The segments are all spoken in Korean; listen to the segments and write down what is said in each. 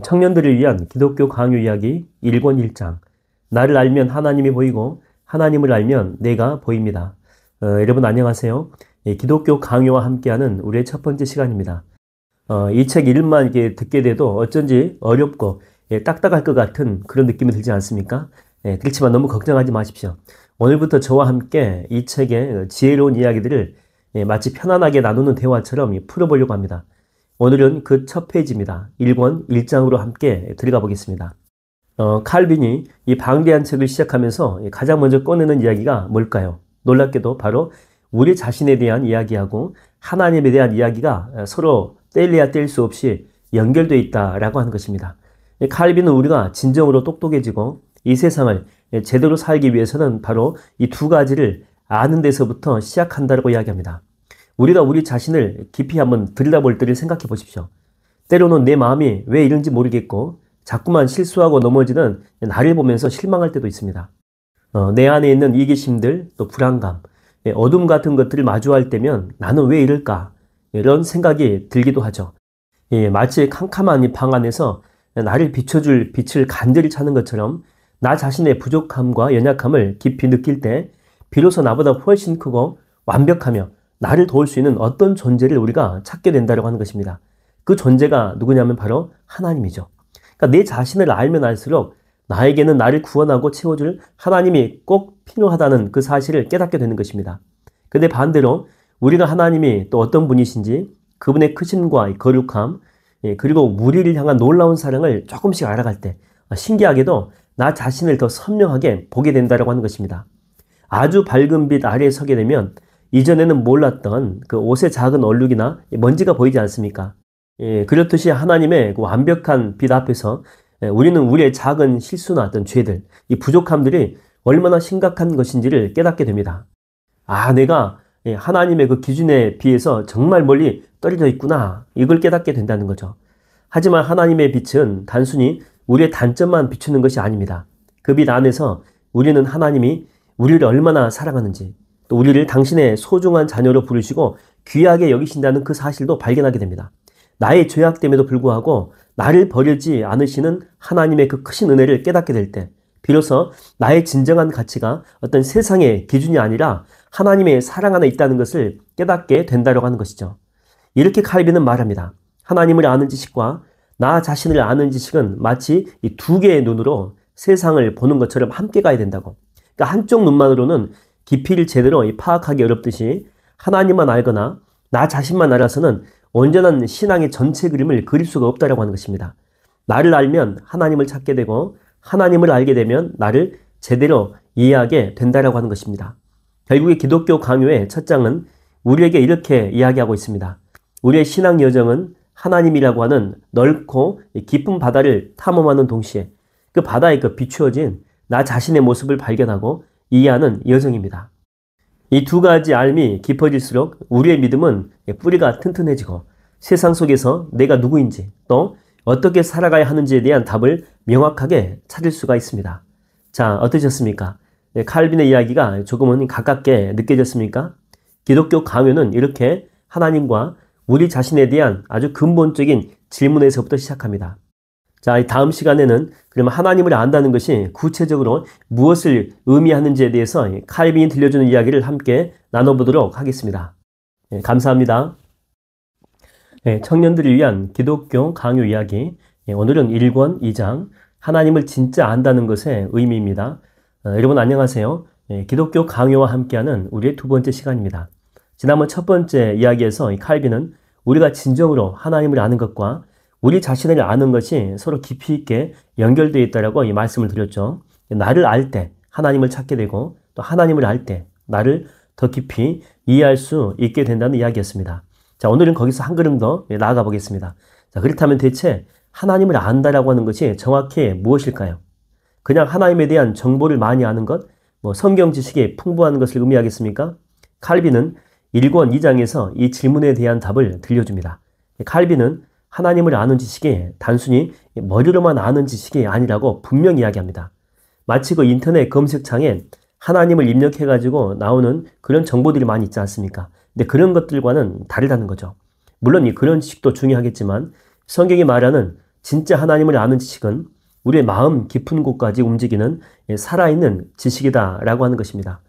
청년들을 위한 기독교 강요 이야기 1권 1장. 나를 알면 하나님이 보이고 하나님을 알면 내가 보입니다. 여러분 안녕하세요. 기독교 강요와 함께하는 우리의 첫 번째 시간입니다. 이 책 이름만 이렇게 듣게 돼도 어쩐지 어렵고 딱딱할 것 같은 그런 느낌이 들지 않습니까? 그렇지만 너무 걱정하지 마십시오. 오늘부터 저와 함께 이 책의 지혜로운 이야기들을 마치 편안하게 나누는 대화처럼 풀어보려고 합니다. 오늘은 그 첫 페이지입니다. 1권 1장으로 함께 들어가 보겠습니다. 칼빈이 이 방대한 책을 시작하면서 가장 먼저 꺼내는 이야기가 뭘까요? 놀랍게도 바로 우리 자신에 대한 이야기하고 하나님에 대한 이야기가 서로 뗄래야 뗄 수 없이 연결되어 있다라고 하는 것입니다. 칼빈은 우리가 진정으로 똑똑해지고 이 세상을 제대로 살기 위해서는 바로 이 두 가지를 아는 데서부터 시작한다고 이야기합니다. 우리가 우리 자신을 깊이 한번 들여다볼 때를 생각해 보십시오. 때로는 내 마음이 왜 이런지 모르겠고 자꾸만 실수하고 넘어지는 나를 보면서 실망할 때도 있습니다. 내 안에 있는 이기심들, 또 불안감, 어둠 같은 것들을 마주할 때면 나는 왜 이럴까? 이런 생각이 들기도 하죠. 마치 캄캄한 이 방 안에서 나를 비춰줄 빛을 간절히 찾는 것처럼 나 자신의 부족함과 연약함을 깊이 느낄 때 비로소 나보다 훨씬 크고 완벽하며 나를 도울 수 있는 어떤 존재를 우리가 찾게 된다고 하는 것입니다. 그 존재가 누구냐면 바로 하나님이죠. 그러니까 내 자신을 알면 알수록 나에게는 나를 구원하고 채워줄 하나님이 꼭 필요하다는 그 사실을 깨닫게 되는 것입니다. 근데 반대로 우리가 하나님이 또 어떤 분이신지 그분의 크심과 거룩함 그리고 우리를 향한 놀라운 사랑을 조금씩 알아갈 때 신기하게도 나 자신을 더 선명하게 보게 된다고 하는 것입니다. 아주 밝은 빛 아래에 서게 되면 이전에는 몰랐던 그 옷의 작은 얼룩이나 먼지가 보이지 않습니까? 그렇듯이 하나님의 그 완벽한 빛 앞에서 우리는 우리의 작은 실수나 어떤 죄들, 이 부족함들이 얼마나 심각한 것인지를 깨닫게 됩니다. 내가 하나님의 그 기준에 비해서 정말 멀리 떨어져 있구나. 이걸 깨닫게 된다는 거죠. 하지만 하나님의 빛은 단순히 우리의 단점만 비추는 것이 아닙니다. 그 빛 안에서 우리는 하나님이 우리를 얼마나 사랑하는지, 또 우리를 당신의 소중한 자녀로 부르시고 귀하게 여기신다는 그 사실도 발견하게 됩니다. 나의 죄악됨에도 불구하고 나를 버리지 않으시는 하나님의 그 크신 은혜를 깨닫게 될 때 비로소 나의 진정한 가치가 어떤 세상의 기준이 아니라 하나님의 사랑 안에 있다는 것을 깨닫게 된다고 하는 것이죠. 이렇게 칼빈은 말합니다. 하나님을 아는 지식과 나 자신을 아는 지식은 마치 이 두 개의 눈으로 세상을 보는 것처럼 함께 가야 된다고. 그러니까 한쪽 눈만으로는 깊이를 제대로 파악하기 어렵듯이 하나님만 알거나 나 자신만 알아서는 온전한 신앙의 전체 그림을 그릴 수가 없다고 하는 것입니다. 나를 알면 하나님을 찾게 되고 하나님을 알게 되면 나를 제대로 이해하게 된다고 하는 것입니다. 결국에 기독교 강요의 첫 장은 우리에게 이렇게 이야기하고 있습니다. 우리의 신앙 여정은 하나님이라고 하는 넓고 깊은 바다를 탐험하는 동시에 그 바다에 비추어진 나 자신의 모습을 발견하고 이해하는 여정입니다. 이 두 가지 알미 깊어질수록 우리의 믿음은 뿌리가 튼튼해지고 세상 속에서 내가 누구인지 또 어떻게 살아가야 하는지에 대한 답을 명확하게 찾을 수가 있습니다. 자, 어떠셨습니까? 칼빈의 이야기가 조금은 가깝게 느껴졌습니까? 기독교 강요는 이렇게 하나님과 우리 자신에 대한 아주 근본적인 질문에서부터 시작합니다. 자, 다음 시간에는 그러면 하나님을 안다는 것이 구체적으로 무엇을 의미하는지에 대해서 칼빈이 들려주는 이야기를 함께 나눠보도록 하겠습니다. 감사합니다. 청년들을 위한 기독교 강요 이야기. 오늘은 1권 2장 하나님을 진짜 안다는 것의 의미입니다. 여러분 안녕하세요. 기독교 강요와 함께하는 우리의 두 번째 시간입니다. 지난번 첫 번째 이야기에서 칼빈은 우리가 진정으로 하나님을 아는 것과 우리 자신을 아는 것이 서로 깊이 있게 연결되어 있다고 이 말씀을 드렸죠. 나를 알 때 하나님을 찾게 되고 또 하나님을 알 때 나를 더 깊이 이해할 수 있게 된다는 이야기였습니다. 자, 오늘은 거기서 한 걸음 더 나아가 보겠습니다. 자, 그렇다면 대체 하나님을 안다라고 하는 것이 정확히 무엇일까요? 그냥 하나님에 대한 정보를 많이 아는 것, 성경 지식이 풍부한 것을 의미하겠습니까? 칼빈은 1권 2장에서 이 질문에 대한 답을 들려줍니다. 칼빈은 하나님을 아는 지식이 단순히 머리로만 아는 지식이 아니라고 분명히 이야기합니다. 마치 그 인터넷 검색창에 하나님을 입력해가지고 나오는 그런 정보들이 많이 있지 않습니까? 근데 그런 것들과는 다르다는 거죠. 물론 그런 지식도 중요하겠지만 성경이 말하는 진짜 하나님을 아는 지식은 우리의 마음 깊은 곳까지 움직이는 살아있는 지식이다라고 하는 것입니다.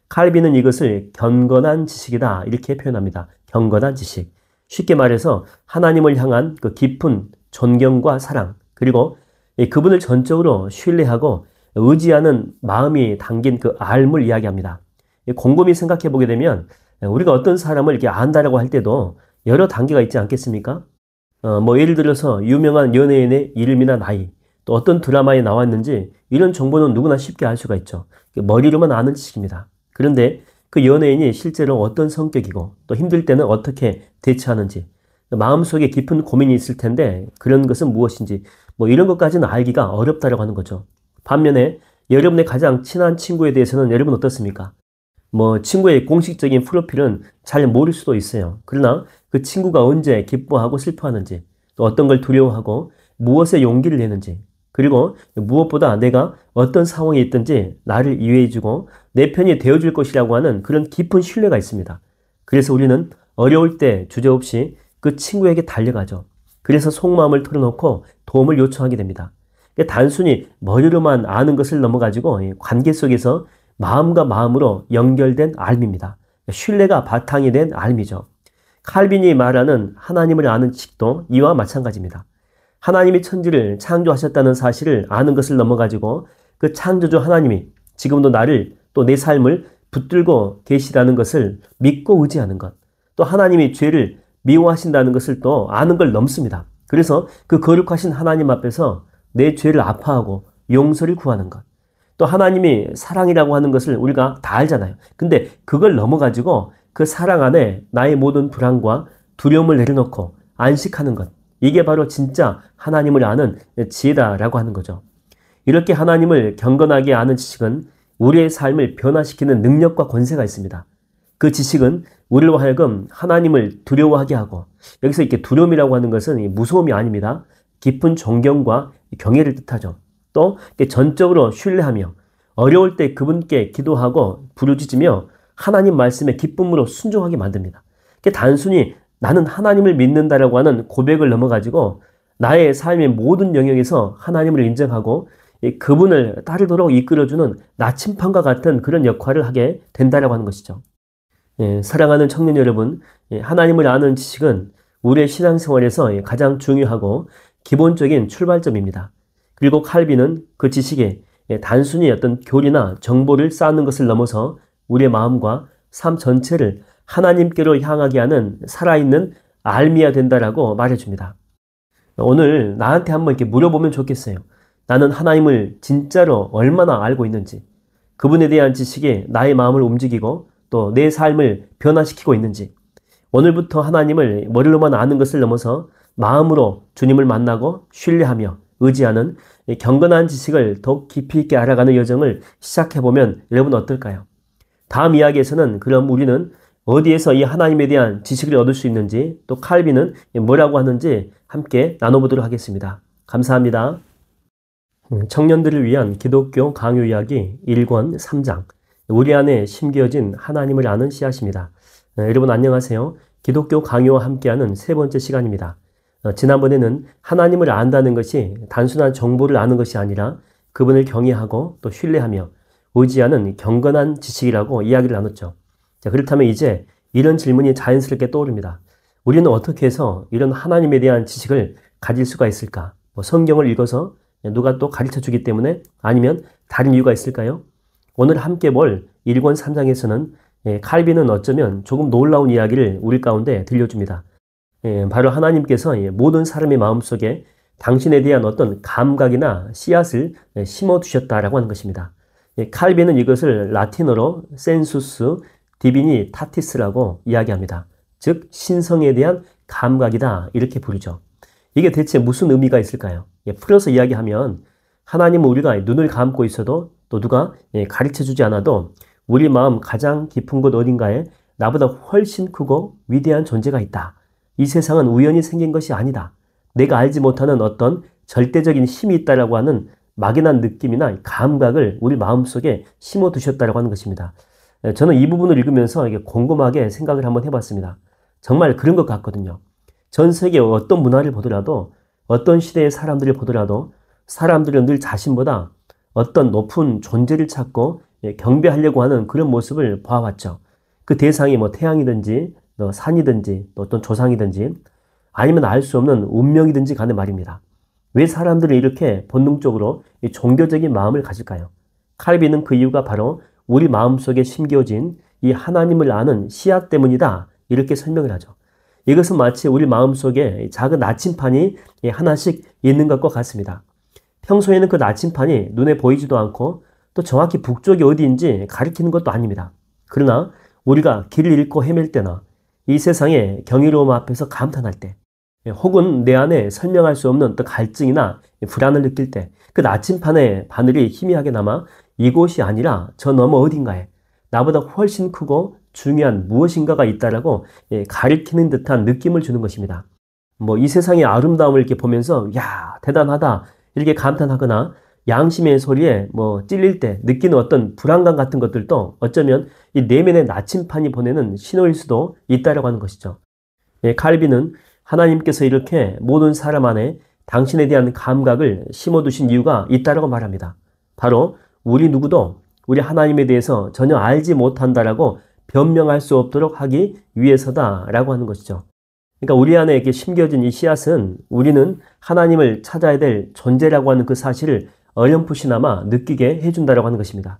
칼빈은 이것을 경건한 지식이다 이렇게 표현합니다. 경건한 지식. 쉽게 말해서 하나님을 향한 그 깊은 존경과 사랑, 그리고 그분을 전적으로 신뢰하고 의지하는 마음이 담긴 그 알을 이야기합니다. 곰곰이 생각해 보게 되면 우리가 어떤 사람을 이렇게 안다라고 할 때도 여러 단계가 있지 않겠습니까? 예를 들어서 유명한 연예인의 이름이나 나이, 또 어떤 드라마에 나왔는지 이런 정보는 누구나 쉽게 알 수가 있죠. 머리로만 아는 지식입니다. 그런데 그 연예인이 실제로 어떤 성격이고 또 힘들 때는 어떻게 대처하는지, 마음속에 깊은 고민이 있을 텐데 그런 것은 무엇인지 이런 것까지는 알기가 어렵다라고 하는 거죠. 반면에 여러분의 가장 친한 친구에 대해서는 여러분 어떻습니까? 친구의 공식적인 프로필은 잘 모를 수도 있어요. 그러나 그 친구가 언제 기뻐하고 슬퍼하는지, 또 어떤 걸 두려워하고 무엇에 용기를 내는지, 그리고 무엇보다 내가 어떤 상황에 있든지 나를 이해해주고 내 편이 되어줄 것이라고 하는 그런 깊은 신뢰가 있습니다. 그래서 우리는 어려울 때 주저없이 그 친구에게 달려가죠. 그래서 속마음을 털어놓고 도움을 요청하게 됩니다. 단순히 머리로만 아는 것을 넘어가지고 관계 속에서 마음과 마음으로 연결된 알입니다. 신뢰가 바탕이 된 알이죠. 칼빈이 말하는 하나님을 아는 지식도 이와 마찬가지입니다. 하나님이 천지를 창조하셨다는 사실을 아는 것을 넘어가지고 그 창조주 하나님이 지금도 나를 또 내 삶을 붙들고 계시다는 것을 믿고 의지하는 것, 또 하나님이 죄를 미워하신다는 것을 또 아는 걸 넘습니다. 그래서 그 거룩하신 하나님 앞에서 내 죄를 아파하고 용서를 구하는 것, 또 하나님이 사랑이라고 하는 것을 우리가 다 알잖아요. 근데 그걸 넘어가지고 그 사랑 안에 나의 모든 불안과 두려움을 내려놓고 안식하는 것, 이게 바로 진짜 하나님을 아는 지혜다라고 하는 거죠. 이렇게 하나님을 경건하게 아는 지식은 우리의 삶을 변화시키는 능력과 권세가 있습니다. 그 지식은 우리로 하여금 하나님을 두려워하게 하고, 여기서 이렇게 두려움이라고 하는 것은 무서움이 아닙니다. 깊은 존경과 경외를 뜻하죠. 또 전적으로 신뢰하며 어려울 때 그분께 기도하고 부르짖으며 하나님 말씀에 기쁨으로 순종하게 만듭니다. 단순히 나는 하나님을 믿는다라고 하는 고백을 넘어가지고 나의 삶의 모든 영역에서 하나님을 인정하고 그분을 따르도록 이끌어주는 나침판과 같은 그런 역할을 하게 된다라고 하는 것이죠. 사랑하는 청년 여러분, 하나님을 아는 지식은 우리의 신앙생활에서 가장 중요하고 기본적인 출발점입니다. 그리고 칼빈은 그 지식에 단순히 어떤 교리나 정보를 쌓는 것을 넘어서 우리의 마음과 삶 전체를 하나님께로 향하게 하는 살아있는 알미가 된다라고 말해줍니다. 오늘 나한테 한번 이렇게 물어보면 좋겠어요. 나는 하나님을 진짜로 얼마나 알고 있는지, 그분에 대한 지식이 나의 마음을 움직이고 또 내 삶을 변화시키고 있는지, 오늘부터 하나님을 머리로만 아는 것을 넘어서 마음으로 주님을 만나고 신뢰하며 의지하는 경건한 지식을 더욱 깊이 있게 알아가는 여정을 시작해보면 여러분 어떨까요? 다음 이야기에서는 그럼 우리는 어디에서 이 하나님에 대한 지식을 얻을 수 있는지, 또 칼빈은 뭐라고 하는지 함께 나눠보도록 하겠습니다. 감사합니다. 청년들을 위한 기독교 강요 이야기 1권 3장, 우리 안에 심겨진 하나님을 아는 씨앗입니다. 여러분 안녕하세요. 기독교 강요와 함께하는 세 번째 시간입니다. 지난번에는 하나님을 안다는 것이 단순한 정보를 아는 것이 아니라 그분을 경외하고 또 신뢰하며 의지하는 경건한 지식이라고 이야기를 나눴죠. 자, 그렇다면 이제 이런 질문이 자연스럽게 떠오릅니다. 우리는 어떻게 해서 이런 하나님에 대한 지식을 가질 수가 있을까? 성경을 읽어서 누가 또 가르쳐 주기 때문에, 아니면 다른 이유가 있을까요? 오늘 함께 볼 1권 3장에서는 칼빈은 어쩌면 조금 놀라운 이야기를 우리 가운데 들려줍니다. 바로 하나님께서 모든 사람의 마음속에 당신에 대한 어떤 감각이나 씨앗을 심어두셨다라고 하는 것입니다. 칼빈은 이것을 라틴어로 센수스 디비니타티스라고 이야기합니다. 즉 신성에 대한 감각이다 이렇게 부르죠. 이게 대체 무슨 의미가 있을까요? 풀어서 이야기하면 하나님은 우리가 눈을 감고 있어도 또 누가 가르쳐 주지 않아도 우리 마음 가장 깊은 곳 어딘가에 나보다 훨씬 크고 위대한 존재가 있다. 이 세상은 우연히 생긴 것이 아니다. 내가 알지 못하는 어떤 절대적인 힘이 있다라고 하는 막연한 느낌이나 감각을 우리 마음속에 심어두셨다라고 하는 것입니다. 저는 이 부분을 읽으면서 이게 곰곰하게 생각을 한번 해봤습니다. 정말 그런 것 같거든요. 전 세계 어떤 문화를 보더라도 어떤 시대의 사람들을 보더라도 사람들은 늘 자신보다 어떤 높은 존재를 찾고 경배하려고 하는 그런 모습을 보아왔죠. 그 대상이 뭐 태양이든지 산이든지 또 어떤 조상이든지 아니면 알 수 없는 운명이든지 간에 말입니다. 왜 사람들은 이렇게 본능적으로 종교적인 마음을 가질까요? 칼빈은 그 이유가 바로 우리 마음속에 심겨진 이 하나님을 아는 씨앗 때문이다, 이렇게 설명을 하죠. 이것은 마치 우리 마음속에 작은 나침판이 하나씩 있는 것과 같습니다. 평소에는 그 나침판이 눈에 보이지도 않고 또 정확히 북쪽이 어디인지 가리키는 것도 아닙니다. 그러나 우리가 길을 잃고 헤맬 때나 이 세상의 경이로움 앞에서 감탄할 때, 혹은 내 안에 설명할 수 없는 또 갈증이나 불안을 느낄 때 그 나침판의 바늘이 희미하게 남아 이곳이 아니라 저 너머 어딘가에 나보다 훨씬 크고 중요한 무엇인가가 있다라고 가리키는 듯한 느낌을 주는 것입니다. 뭐 이 세상의 아름다움을 이렇게 보면서 야, 대단하다 이렇게 감탄하거나 양심의 소리에 뭐 찔릴 때 느끼는 어떤 불안감 같은 것들도 어쩌면 이 내면의 나침판이 보내는 신호일 수도 있다라고 하는 것이죠. 칼빈은 하나님께서 이렇게 모든 사람 안에 당신에 대한 감각을 심어두신 이유가 있다라고 말합니다. 바로 우리 누구도 우리 하나님에 대해서 전혀 알지 못한다라고 변명할 수 없도록 하기 위해서다라고 하는 것이죠. 그러니까 우리 안에 이렇게 심겨진 이 씨앗은 우리는 하나님을 찾아야 될 존재라고 하는 그 사실을 어렴풋이나마 느끼게 해준다라고 하는 것입니다.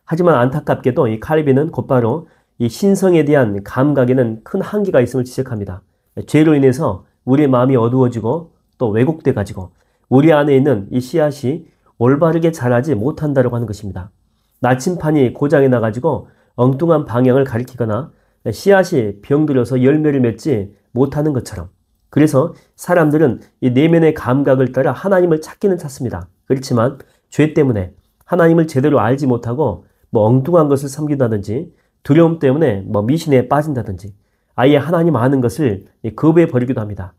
하지만 안타깝게도 이 칼빈은 곧바로 이 신성에 대한 감각에는 큰 한계가 있음을 지적합니다. 죄로 인해서 우리의 마음이 어두워지고 또 왜곡돼 가지고 우리 안에 있는 이 씨앗이 올바르게 자라지 못한다라고 하는 것입니다. 나침판이 고장이 나가지고 엉뚱한 방향을 가리키거나 씨앗이 병들어서 열매를 맺지 못하는 것처럼, 그래서 사람들은 이 내면의 감각을 따라 하나님을 찾기는 찾습니다. 그렇지만 죄 때문에 하나님을 제대로 알지 못하고 뭐 엉뚱한 것을 섬긴다든지 두려움 때문에 뭐 미신에 빠진다든지 아예 하나님 아는 것을 거부해 버리기도 합니다.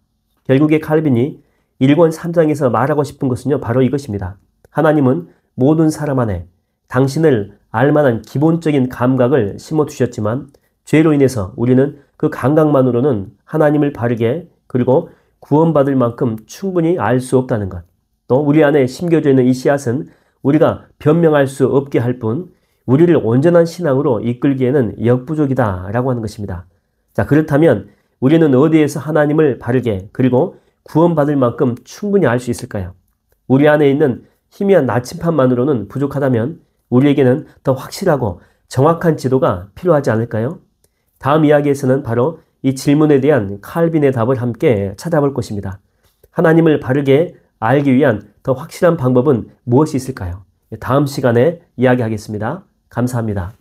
결국에 칼빈이 1권 3장에서 말하고 싶은 것은요, 바로 이것입니다. 하나님은 모든 사람 안에 당신을 알만한 기본적인 감각을 심어두셨지만 죄로 인해서 우리는 그 감각만으로는 하나님을 바르게 그리고 구원받을 만큼 충분히 알 수 없다는 것. 또 우리 안에 심겨져 있는 이 씨앗은 우리가 변명할 수 없게 할 뿐 우리를 온전한 신앙으로 이끌기에는 역부족이다라고 하는 것입니다. 자, 그렇다면 우리는 어디에서 하나님을 바르게 그리고 구원받을 만큼 충분히 알 수 있을까요? 우리 안에 있는 희미한 나침판만으로는 부족하다면 우리에게는 더 확실하고 정확한 지도가 필요하지 않을까요? 다음 이야기에서는 바로 이 질문에 대한 칼빈의 답을 함께 찾아볼 것입니다. 하나님을 바르게 알기 위한 더 확실한 방법은 무엇이 있을까요? 다음 시간에 이야기하겠습니다. 감사합니다.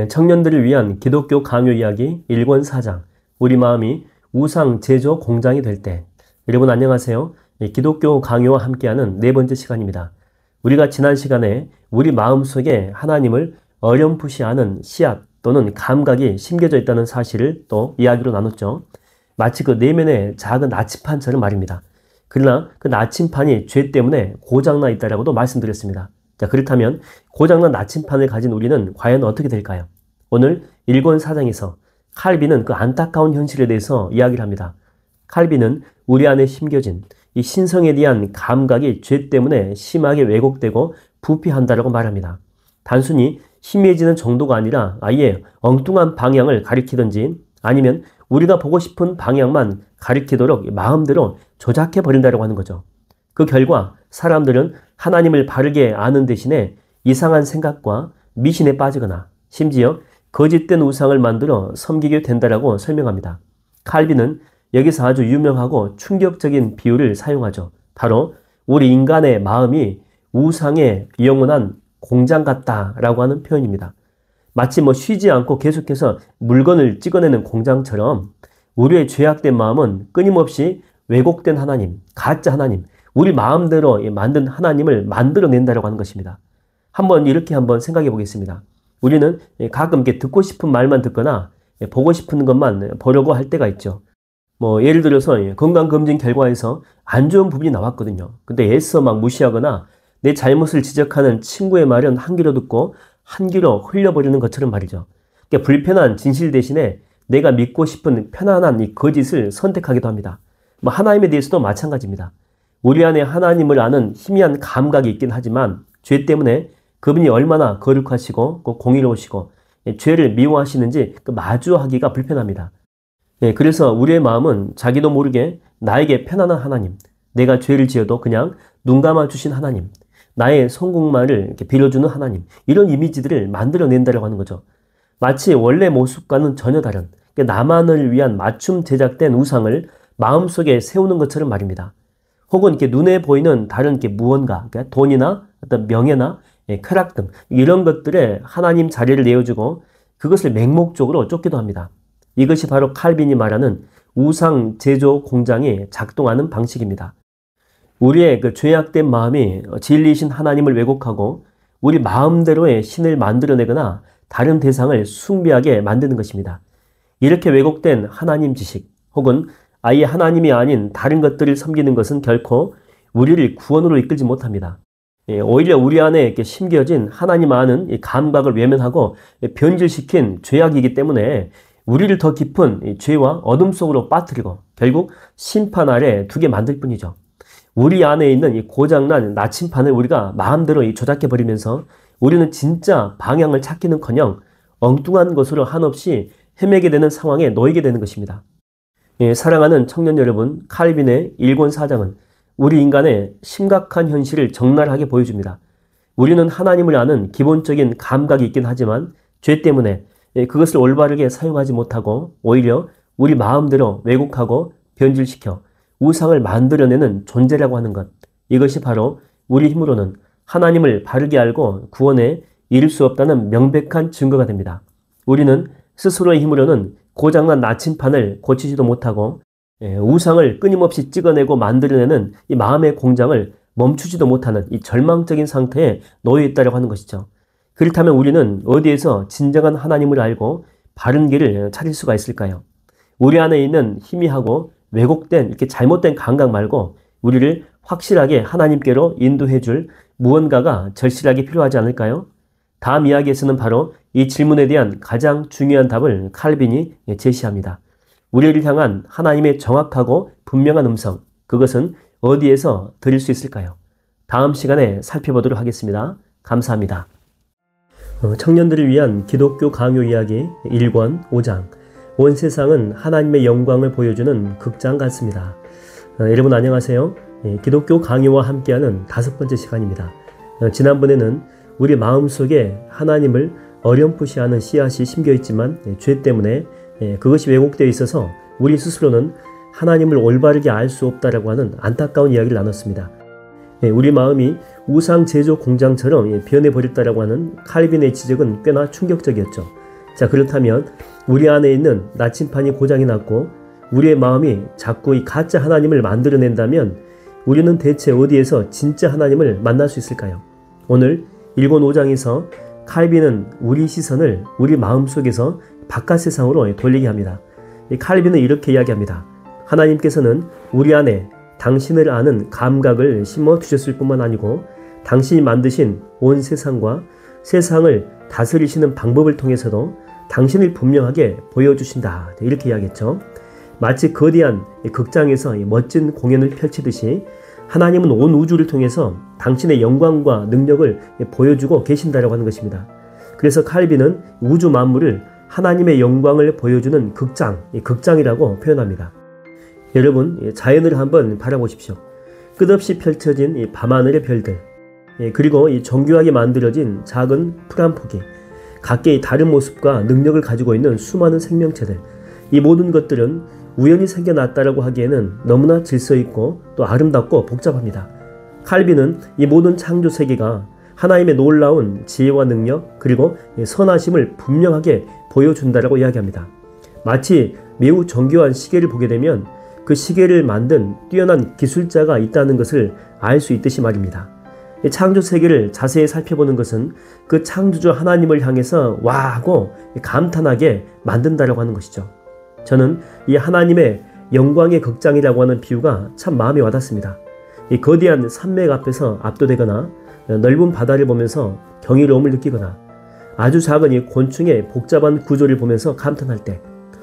청년들을 위한 기독교 강요 이야기 1권 4장, 우리 마음이 우상 제조 공장이 될 때. 여러분 안녕하세요. 기독교 강요와 함께하는 네 번째 시간입니다. 우리가 지난 시간에 우리 마음속에 하나님을 어렴풋이 아는 씨앗 또는 감각이 심겨져 있다는 사실을 또 이야기로 나눴죠. 마치 그 내면의 작은 나침판처럼 말입니다. 그러나 그 나침판이 죄 때문에 고장나 있다라고도 말씀드렸습니다. 자, 그렇다면 고장난 나침판을 가진 우리는 과연 어떻게 될까요? 오늘 1권 4장에서 칼빈은 그 안타까운 현실에 대해서 이야기를 합니다. 칼빈은 우리 안에 심겨진 이 신성에 대한 감각이 죄 때문에 심하게 왜곡되고 부패한다라고 말합니다. 단순히 희미해지는 정도가 아니라 아예 엉뚱한 방향을 가리키든지 아니면 우리가 보고 싶은 방향만 가리키도록 마음대로 조작해 버린다고 하는 거죠. 그 결과 사람들은 하나님을 바르게 아는 대신에 이상한 생각과 미신에 빠지거나 심지어 거짓된 우상을 만들어 섬기게 된다라고 설명합니다. 칼빈은 여기서 아주 유명하고 충격적인 비유를 사용하죠. 바로 우리 인간의 마음이 우상의 영원한 공장 같다라고 하는 표현입니다. 마치 쉬지 않고 계속해서 물건을 찍어내는 공장처럼 우리의 죄악된 마음은 끊임없이 왜곡된 하나님, 가짜 하나님, 우리 마음대로 만든 하나님을 만들어낸다라고 하는 것입니다. 이렇게 생각해 보겠습니다. 우리는 가끔 이렇게 듣고 싶은 말만 듣거나 보고 싶은 것만 보려고 할 때가 있죠. 예를 들어서 건강검진 결과에서 안 좋은 부분이 나왔거든요. 근데 애써 무시하거나 내 잘못을 지적하는 친구의 말은 한 귀로 듣고 한 귀로 흘려버리는 것처럼 말이죠. 그러니까 불편한 진실 대신에 내가 믿고 싶은 편안한 이 거짓을 선택하기도 합니다. 뭐 하나님에 대해서도 마찬가지입니다. 우리 안에 하나님을 아는 희미한 감각이 있긴 하지만 죄 때문에 그분이 얼마나 거룩하시고 공의로우시고 죄를 미워하시는지 마주하기가 불편합니다. 그래서 우리의 마음은 자기도 모르게 나에게 편안한 하나님, 내가 죄를 지어도 그냥 눈 감아주신 하나님, 나의 성공만을 이렇게 빌어주는 하나님, 이런 이미지들을 만들어낸다고 하는 거죠. 마치 원래 모습과는 전혀 다른 나만을 위한 맞춤 제작된 우상을 마음속에 세우는 것처럼 말입니다. 혹은 이렇게 눈에 보이는 다른 이렇게 무언가, 그러니까 돈이나 어떤 명예나 쾌락 등 이런 것들에 하나님 자리를 내어주고 그것을 맹목적으로 쫓기도 합니다. 이것이 바로 칼빈이 말하는 우상 제조 공장이 작동하는 방식입니다. 우리의 그 죄악된 마음이 진리이신 하나님을 왜곡하고 우리 마음대로의 신을 만들어내거나 다른 대상을 숭배하게 만드는 것입니다. 이렇게 왜곡된 하나님 지식 혹은 아예 하나님이 아닌 다른 것들을 섬기는 것은 결코 우리를 구원으로 이끌지 못합니다. 오히려 우리 안에 이렇게 심겨진 하나님 아는 이 감각을 외면하고 변질시킨 죄악이기 때문에 우리를 더 깊은 죄와 어둠 속으로 빠뜨리고 결국 심판 아래 두게 만들 뿐이죠. 우리 안에 있는 이 고장난 나침판을 우리가 마음대로 조작해버리면서 우리는 진짜 방향을 찾기는커녕 엉뚱한 것으로 한없이 헤매게 되는 상황에 놓이게 되는 것입니다. 사랑하는 청년 여러분, 칼빈의 일권 사장은 우리 인간의 심각한 현실을 적나라하게 보여줍니다. 우리는 하나님을 아는 기본적인 감각이 있긴 하지만 죄 때문에 그것을 올바르게 사용하지 못하고 오히려 우리 마음대로 왜곡하고 변질시켜 우상을 만들어내는 존재라고 하는 것. 이것이 바로 우리 힘으로는 하나님을 바르게 알고 구원에 이를 수 없다는 명백한 증거가 됩니다. 우리는 스스로의 힘으로는 고장난 나침판을 고치지도 못하고 우상을 끊임없이 찍어내고 만들어내는 이 마음의 공장을 멈추지도 못하는 이 절망적인 상태에 놓여 있다고 하는 것이죠. 그렇다면 우리는 어디에서 진정한 하나님을 알고 바른 길을 찾을 수가 있을까요? 우리 안에 있는 희미하고 왜곡된 이렇게 잘못된 감각 말고 우리를 확실하게 하나님께로 인도해 줄 무언가가 절실하게 필요하지 않을까요? 다음 이야기에서는 바로 이 질문에 대한 가장 중요한 답을 칼빈이 제시합니다. 우리를 향한 하나님의 정확하고 분명한 음성, 그것은 어디에서 들을 수 있을까요? 다음 시간에 살펴보도록 하겠습니다. 감사합니다. 청년들을 위한 기독교 강요 이야기 1권 5장. 온 세상은 하나님의 영광을 보여주는 극장 같습니다. 여러분 안녕하세요. 기독교 강요와 함께하는 5번째 시간입니다. 지난번에는 우리 마음속에 하나님을 어렴풋이하는 씨앗이 심겨있지만 죄 때문에 그것이 왜곡되어 있어서 우리 스스로는 하나님을 올바르게 알 수 없다라고 하는 안타까운 이야기를 나눴습니다. 우리 마음이 우상 제조 공장처럼 변해버렸다라고 하는 칼빈의 지적은 꽤나 충격적이었죠. 자, 그렇다면 우리 안에 있는 나침판이 고장이 났고 우리의 마음이 자꾸 이 가짜 하나님을 만들어낸다면 우리는 대체 어디에서 진짜 하나님을 만날 수 있을까요? 오늘 1권 5장에서 칼빈은 우리 시선을 우리 마음속에서 바깥 세상으로 돌리게 합니다. 칼빈은 이렇게 이야기합니다. 하나님께서는 우리 안에 당신을 아는 감각을 심어두셨을 뿐만 아니고 당신이 만드신 온 세상과 세상을 다스리시는 방법을 통해서도 당신을 분명하게 보여주신다. 이렇게 이야기했죠. 마치 거대한 극장에서 멋진 공연을 펼치듯이 하나님은 온 우주를 통해서 당신의 영광과 능력을 보여주고 계신다라고 하는 것입니다. 그래서 칼빈은 우주 만물을 하나님의 영광을 보여주는 극장이라고 표현합니다. 여러분, 자연을 한번 바라보십시오. 끝없이 펼쳐진 이 밤하늘의 별들, 그리고 이 정교하게 만들어진 작은 풀 한 포기, 각기 다른 모습과 능력을 가지고 있는 수많은 생명체들, 이 모든 것들은 우연히 생겨났다라고 하기에는 너무나 질서있고 또 아름답고 복잡합니다. 칼빈은 이 모든 창조 세계가 하나님의 놀라운 지혜와 능력 그리고 선하심을 분명하게 보여준다라고 이야기합니다. 마치 매우 정교한 시계를 보게 되면 그 시계를 만든 뛰어난 기술자가 있다는 것을 알 수 있듯이 말입니다. 창조 세계를 자세히 살펴보는 것은 그 창조주 하나님을 향해서 와 하고 감탄하게 만든다라고 하는 것이죠. 저는 이 하나님의 영광의 극장이라고 하는 비유가 참 마음에 와닿습니다. 이 거대한 산맥 앞에서 압도되거나 넓은 바다를 보면서 경이로움을 느끼거나 아주 작은 이 곤충의 복잡한 구조를 보면서 감탄할 때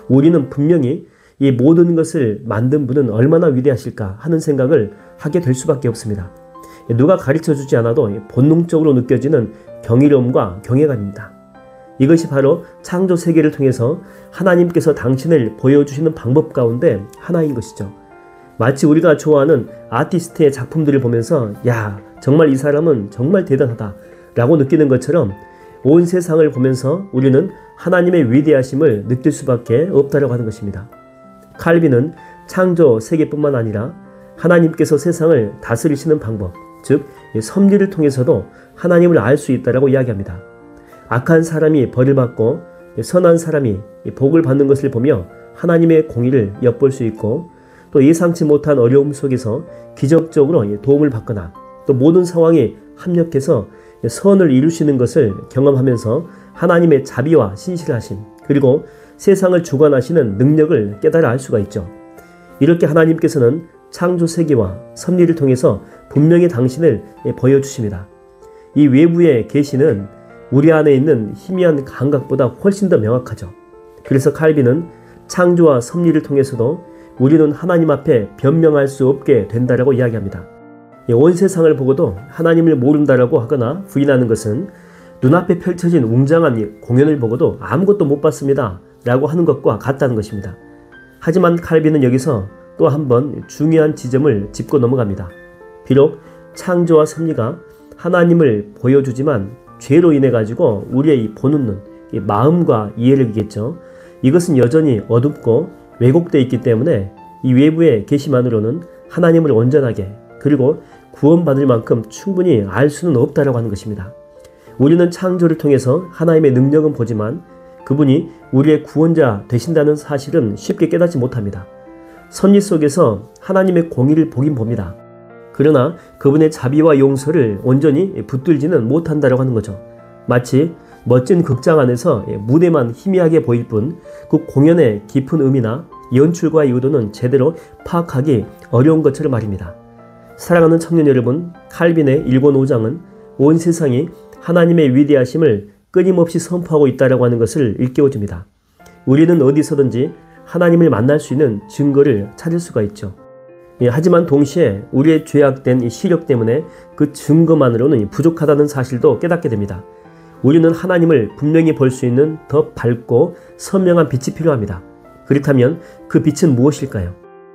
우리는 분명히 이 모든 것을 만든 분은 얼마나 위대하실까 하는 생각을 하게 될 수밖에 없습니다. 누가 가르쳐주지 않아도 본능적으로 느껴지는 경이로움과 경외감입니다. 이것이 바로 창조 세계를 통해서 하나님께서 당신을 보여주시는 방법 가운데 하나인 것이죠. 마치 우리가 좋아하는 아티스트의 작품들을 보면서 야, 정말 이 사람은 정말 대단하다 라고 느끼는 것처럼 온 세상을 보면서 우리는 하나님의 위대하심을 느낄 수밖에 없다고 하는 것입니다. 칼빈은 창조 세계뿐만 아니라 하나님께서 세상을 다스리시는 방법, 즉 섭리를 통해서도 하나님을 알 수 있다고 이야기합니다. 악한 사람이 벌을 받고 선한 사람이 복을 받는 것을 보며 하나님의 공의를 엿볼 수 있고, 또 예상치 못한 어려움 속에서 기적적으로 도움을 받거나 또 모든 상황이 합력해서 선을 이루시는 것을 경험하면서 하나님의 자비와 신실하심, 그리고 세상을 주관하시는 능력을 깨달아 알 수가 있죠. 이렇게 하나님께서는 창조 세계와 섭리를 통해서 분명히 당신을 보여주십니다. 이 외부의 계시는 우리 안에 있는 희미한 감각보다 훨씬 더 명확하죠. 그래서 칼빈은 창조와 섭리를 통해서도 우리는 하나님 앞에 변명할 수 없게 된다라고 이야기합니다. 온 세상을 보고도 하나님을 모른다라고 하거나 부인하는 것은 눈앞에 펼쳐진 웅장한 공연을 보고도 아무것도 못 봤습니다 라고 하는 것과 같다는 것입니다. 하지만 칼빈은 여기서 또 한 번 중요한 지점을 짚고 넘어갑니다. 비록 창조와 섭리가 하나님을 보여주지만 죄로 인해 가지고 우리의 이 보는 눈, 이 마음과 이해력이겠죠. 이것은 여전히 어둡고 왜곡되어 있기 때문에 이 외부의 계시만으로는 하나님을 온전하게 그리고 구원받을 만큼 충분히 알 수는 없다라고 하는 것입니다. 우리는 창조를 통해서 하나님의 능력은 보지만 그분이 우리의 구원자 되신다는 사실은 쉽게 깨닫지 못합니다. 섭리 속에서 하나님의 공의를 보긴 봅니다. 그러나 그분의 자비와 용서를 온전히 붙들지는 못한다라고 하는 거죠. 마치 멋진 극장 안에서 무대만 희미하게 보일 뿐 그 공연의 깊은 의미나 연출과 의도는 제대로 파악하기 어려운 것처럼 말입니다. 사랑하는 청년 여러분, 칼빈의 일권 5장은 온 세상이 하나님의 위대하심을 끊임없이 선포하고 있다고 하는 것을 일깨워줍니다. 우리는 어디서든지 하나님을 만날 수 있는 증거를 찾을 수가 있죠. 하지만 동시에 우리의 죄악된 이 시력 때문에 그 증거만으로는 부족하다는 사실도 깨닫게 됩니다. 우리는 하나님을 분명히 볼 수 있는 더 밝고 선명한 빛이 필요합니다. 그렇다면 그 빛은 무엇일까요?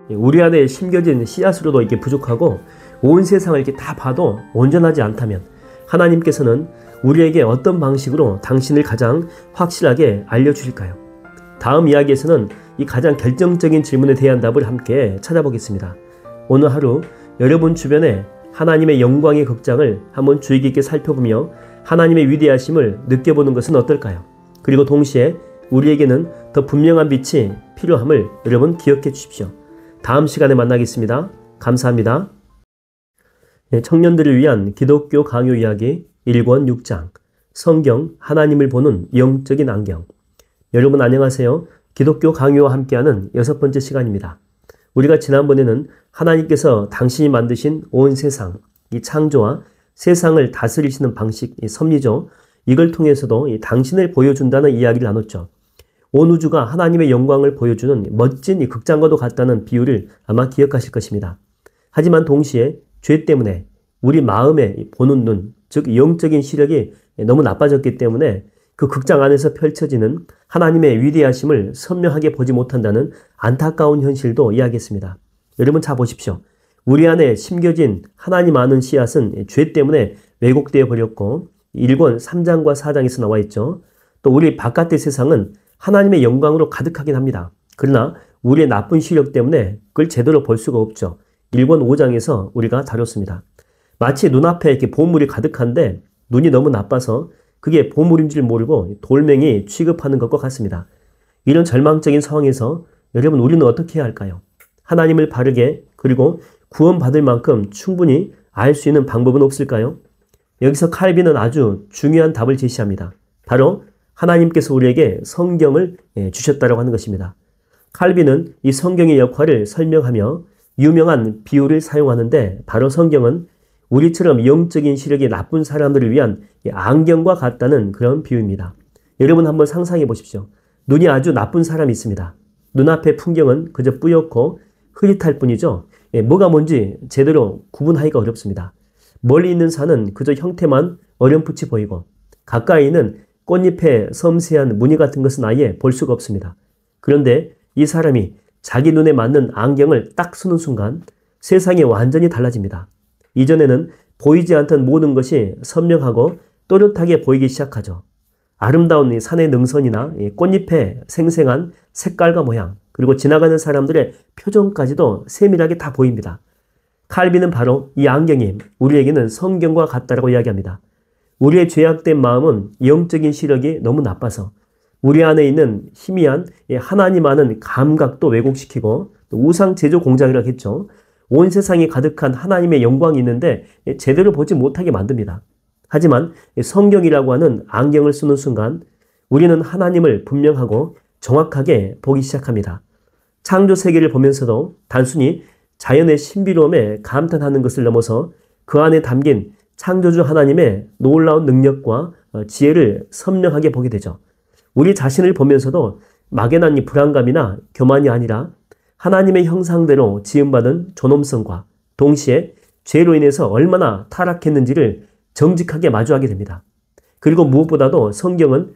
우리 안에 심겨진 씨앗으로도 이게 부족하고 온 세상을 이렇게 다 봐도 온전하지 않다면 하나님께서는 우리에게 어떤 방식으로 당신을 가장 확실하게 알려주실까요? 다음 이야기에서는 이 가장 결정적인 질문에 대한 답을 함께 찾아보겠습니다. 오늘 하루 여러분 주변에 하나님의 영광의 극장을 한번 주의 깊게 살펴보며 하나님의 위대하심을 느껴보는 것은 어떨까요? 그리고 동시에 우리에게는 더 분명한 빛이 필요함을 여러분 기억해 주십시오. 다음 시간에 만나겠습니다. 감사합니다. 청년들을 위한 기독교 강요 이야기 1권 6장 성경 하나님을 보는 영적인 안경. 여러분 안녕하세요. 기독교 강요와 함께하는 6번째 시간입니다. 우리가 지난번에는 하나님께서 당신이 만드신 온 세상, 이 창조와 세상을 다스리시는 방식, 이 섭리죠. 이걸 통해서도 당신을 보여준다는 이야기를 나눴죠. 온 우주가 하나님의 영광을 보여주는 멋진 이 극장과도 같다는 비유를 아마 기억하실 것입니다. 하지만 동시에 죄 때문에 우리 마음의 보는 눈, 즉 영적인 시력이 너무 나빠졌기 때문에 그 극장 안에서 펼쳐지는 하나님의 위대하심을 선명하게 보지 못한다는 안타까운 현실도 이야기했습니다. 여러분 잘 보십시오. 우리 안에 심겨진 하나님 아는 씨앗은 죄 때문에 왜곡되어 버렸고 1권 3장과 4장에서 나와 있죠. 또 우리 바깥의 세상은 하나님의 영광으로 가득하긴 합니다. 그러나 우리의 나쁜 시력 때문에 그걸 제대로 볼 수가 없죠. 1권 5장에서 우리가 다뤘습니다. 마치 눈앞에 이렇게 보물이 가득한데 눈이 너무 나빠서 그게 보물인 줄 모르고 돌멩이 취급하는 것과 같습니다. 이런 절망적인 상황에서 여러분 우리는 어떻게 해야 할까요? 하나님을 바르게 그리고 구원받을 만큼 충분히 알 수 있는 방법은 없을까요? 여기서 칼빈은 아주 중요한 답을 제시합니다. 바로 하나님께서 우리에게 성경을 주셨다고 하는 것입니다. 칼빈은 이 성경의 역할을 설명하며 유명한 비유를 사용하는데 바로 성경은 우리처럼 영적인 시력이 나쁜 사람들을 위한 안경과 같다는 그런 비유입니다. 여러분 한번 상상해 보십시오. 눈이 아주 나쁜 사람이 있습니다. 눈앞의 풍경은 그저 뿌옇고 흐릿할 뿐이죠. 뭐가 뭔지 제대로 구분하기가 어렵습니다. 멀리 있는 산은 그저 형태만 어렴풋이 보이고 가까이 있는 꽃잎의 섬세한 무늬 같은 것은 아예 볼 수가 없습니다. 그런데 이 사람이 자기 눈에 맞는 안경을 딱 쓰는 순간 세상이 완전히 달라집니다. 이전에는 보이지 않던 모든 것이 선명하고 또렷하게 보이기 시작하죠. 아름다운 산의 능선이나 꽃잎의 생생한 색깔과 모양, 그리고 지나가는 사람들의 표정까지도 세밀하게 다 보입니다. 칼빈은 바로 이 안경이 우리에게는 성경과 같다라고 이야기합니다. 우리의 죄악된 마음은 영적인 시력이 너무 나빠서 우리 안에 있는 희미한 하나님 아는 감각도 왜곡시키고 우상 제조 공작이라고 했죠. 온 세상이 가득한 하나님의 영광이 있는데 제대로 보지 못하게 만듭니다. 하지만 성경이라고 하는 안경을 쓰는 순간 우리는 하나님을 분명하고 정확하게 보기 시작합니다. 창조 세계를 보면서도 단순히 자연의 신비로움에 감탄하는 것을 넘어서 그 안에 담긴 창조주 하나님의 놀라운 능력과 지혜를 선명하게 보게 되죠. 우리 자신을 보면서도 막연한 이 불안감이나 교만이 아니라 하나님의 형상대로 지음받은 존엄성과 동시에 죄로 인해서 얼마나 타락했는지를 정직하게 마주하게 됩니다. 그리고 무엇보다도 성경은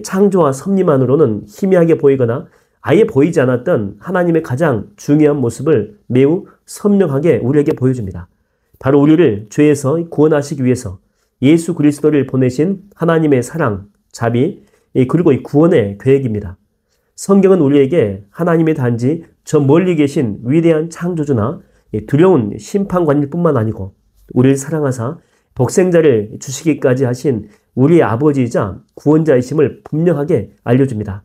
창조와 섭리만으로는 희미하게 보이거나 아예 보이지 않았던 하나님의 가장 중요한 모습을 매우 선명하게 우리에게 보여줍니다. 바로 우리를 죄에서 구원하시기 위해서 예수 그리스도를 보내신 하나님의 사랑, 자비, 그리고 이 구원의 계획입니다. 성경은 우리에게 하나님의 단지 저 멀리 계신 위대한 창조주나 두려운 심판관일 뿐만 아니고 우리를 사랑하사 독생자를 주시기까지 하신 우리의 아버지이자 구원자이심을 분명하게 알려줍니다.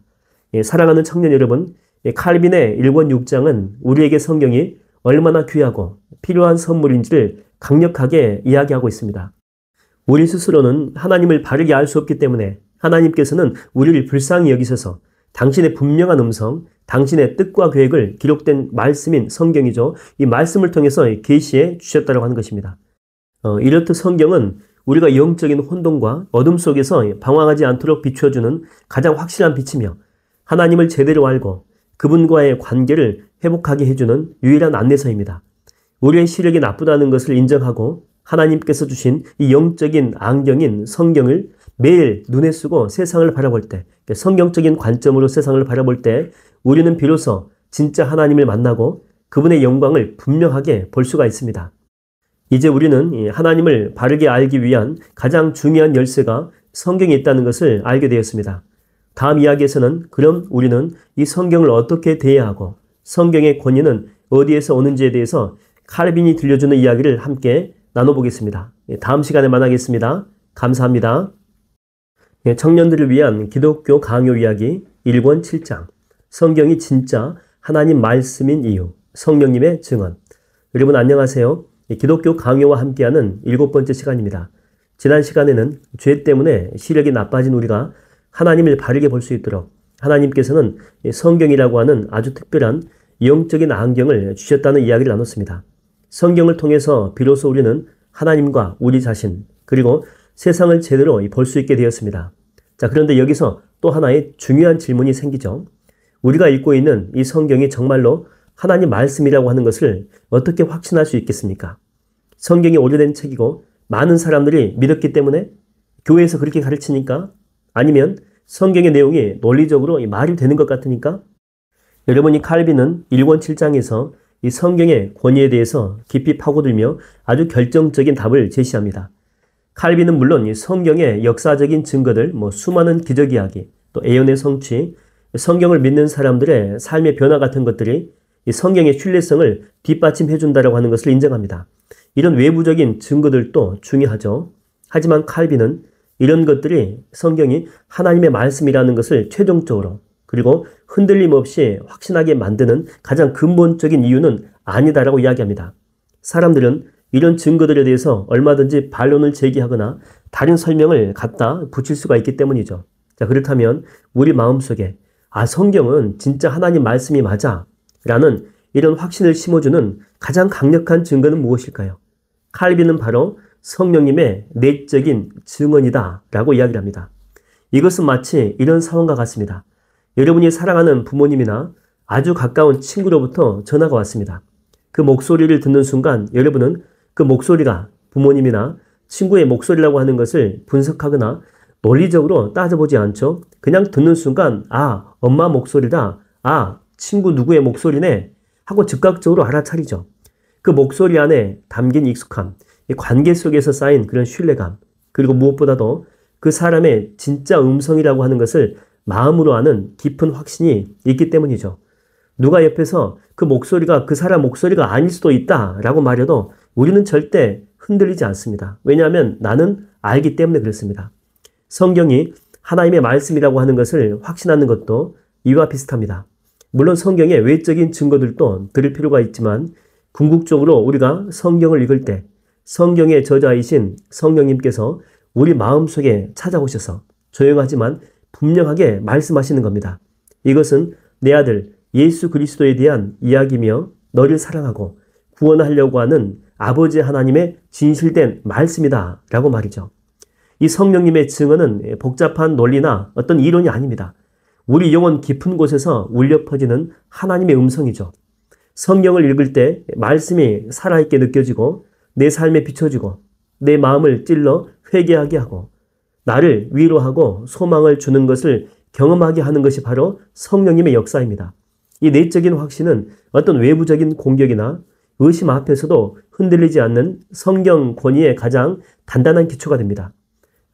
사랑하는 청년 여러분, 칼빈의 1권 6장은 우리에게 성경이 얼마나 귀하고 필요한 선물인지를 강력하게 이야기하고 있습니다. 우리 스스로는 하나님을 바르게 알 수 없기 때문에 하나님께서는 우리를 불쌍히 여기셔서 당신의 분명한 음성, 당신의 뜻과 계획을 기록된 말씀인 성경이죠. 이 말씀을 통해서 계시해 주셨다고 하는 것입니다. 이렇듯 성경은 우리가 영적인 혼돈과 어둠 속에서 방황하지 않도록 비춰주는 가장 확실한 빛이며 하나님을 제대로 알고 그분과의 관계를 회복하게 해주는 유일한 안내서입니다. 우리의 시력이 나쁘다는 것을 인정하고 하나님께서 주신 이 영적인 안경인 성경을 매일 눈에 쓰고 세상을 바라볼 때, 성경적인 관점으로 세상을 바라볼 때 우리는 비로소 진짜 하나님을 만나고 그분의 영광을 분명하게 볼 수가 있습니다. 이제 우리는 하나님을 바르게 알기 위한 가장 중요한 열쇠가 성경에 있다는 것을 알게 되었습니다. 다음 이야기에서는 그럼 우리는 이 성경을 어떻게 대해야 하고 성경의 권위는 어디에서 오는지에 대해서 칼빈이 들려주는 이야기를 함께 나눠보겠습니다. 다음 시간에 만나겠습니다. 감사합니다. 청년들을 위한 기독교 강요 이야기 1권 7장 성경이 진짜 하나님 말씀인 이유 성령님의 증언. 여러분 안녕하세요. 기독교 강요와 함께하는 7번째 시간입니다. 지난 시간에는 죄 때문에 시력이 나빠진 우리가 하나님을 바르게 볼 수 있도록 하나님께서는 성경이라고 하는 아주 특별한 영적인 안경을 주셨다는 이야기를 나눴습니다. 성경을 통해서 비로소 우리는 하나님과 우리 자신 그리고 세상을 제대로 볼 수 있게 되었습니다. 자, 그런데 여기서 또 하나의 중요한 질문이 생기죠. 우리가 읽고 있는 이 성경이 정말로 하나님 말씀이라고 하는 것을 어떻게 확신할 수 있겠습니까? 성경이 오래된 책이고 많은 사람들이 믿었기 때문에 교회에서 그렇게 가르치니까 아니면 성경의 내용이 논리적으로 말이 되는 것 같으니까 여러분이 칼빈은 1권 7장에서 이 성경의 권위에 대해서 깊이 파고들며 아주 결정적인 답을 제시합니다. 칼빈은 물론 이 성경의 역사적인 증거들, 수많은 기적 이야기, 또 예언의 성취, 성경을 믿는 사람들의 삶의 변화 같은 것들이 이 성경의 신뢰성을 뒷받침해 준다라고 하는 것을 인정합니다. 이런 외부적인 증거들도 중요하죠. 하지만 칼빈은 이런 것들이 성경이 하나님의 말씀이라는 것을 최종적으로 그리고 흔들림 없이 확신하게 만드는 가장 근본적인 이유는 아니다라고 이야기합니다. 사람들은 이런 증거들에 대해서 얼마든지 반론을 제기하거나 다른 설명을 갖다 붙일 수가 있기 때문이죠. 자, 그렇다면 우리 마음속에 성경은 진짜 하나님 말씀이 맞아 라는 이런 확신을 심어주는 가장 강력한 증거는 무엇일까요? 칼빈은 바로 성령님의 내적인 증언이다 라고 이야기를 합니다. 이것은 마치 이런 상황과 같습니다. 여러분이 사랑하는 부모님이나 아주 가까운 친구로부터 전화가 왔습니다. 그 목소리를 듣는 순간 여러분은 그 목소리가 부모님이나 친구의 목소리라고 하는 것을 분석하거나 논리적으로 따져보지 않죠. 그냥 듣는 순간 아, 엄마 목소리다. 아, 친구 누구의 목소리네 하고 즉각적으로 알아차리죠. 그 목소리 안에 담긴 익숙함, 이 관계 속에서 쌓인 그런 신뢰감, 그리고 무엇보다도 그 사람의 진짜 음성이라고 하는 것을 마음으로 아는 깊은 확신이 있기 때문이죠. 누가 옆에서 그 목소리가 그 사람 목소리가 아닐 수도 있다라고 말해도 우리는 절대 흔들리지 않습니다. 왜냐하면 나는 알기 때문에 그렇습니다. 성경이 하나님의 말씀이라고 하는 것을 확신하는 것도 이와 비슷합니다. 물론 성경의 외적인 증거들도 들을 필요가 있지만 궁극적으로 우리가 성경을 읽을 때 성경의 저자이신 성령님께서 우리 마음속에 찾아오셔서 조용하지만 분명하게 말씀하시는 겁니다. 이것은 내 아들 예수 그리스도에 대한 이야기며 너를 사랑하고 구원하려고 하는 아버지 하나님의 진실된 말씀이다 라고 말이죠. 이 성령님의 증언은 복잡한 논리나 어떤 이론이 아닙니다. 우리 영혼 깊은 곳에서 울려 퍼지는 하나님의 음성이죠. 성경을 읽을 때 말씀이 살아있게 느껴지고 내 삶에 비춰지고 내 마음을 찔러 회개하게 하고 나를 위로하고 소망을 주는 것을 경험하게 하는 것이 바로 성령님의 역사입니다. 이 내적인 확신은 어떤 외부적인 공격이나 의심 앞에서도 흔들리지 않는 성경 권위의 가장 단단한 기초가 됩니다.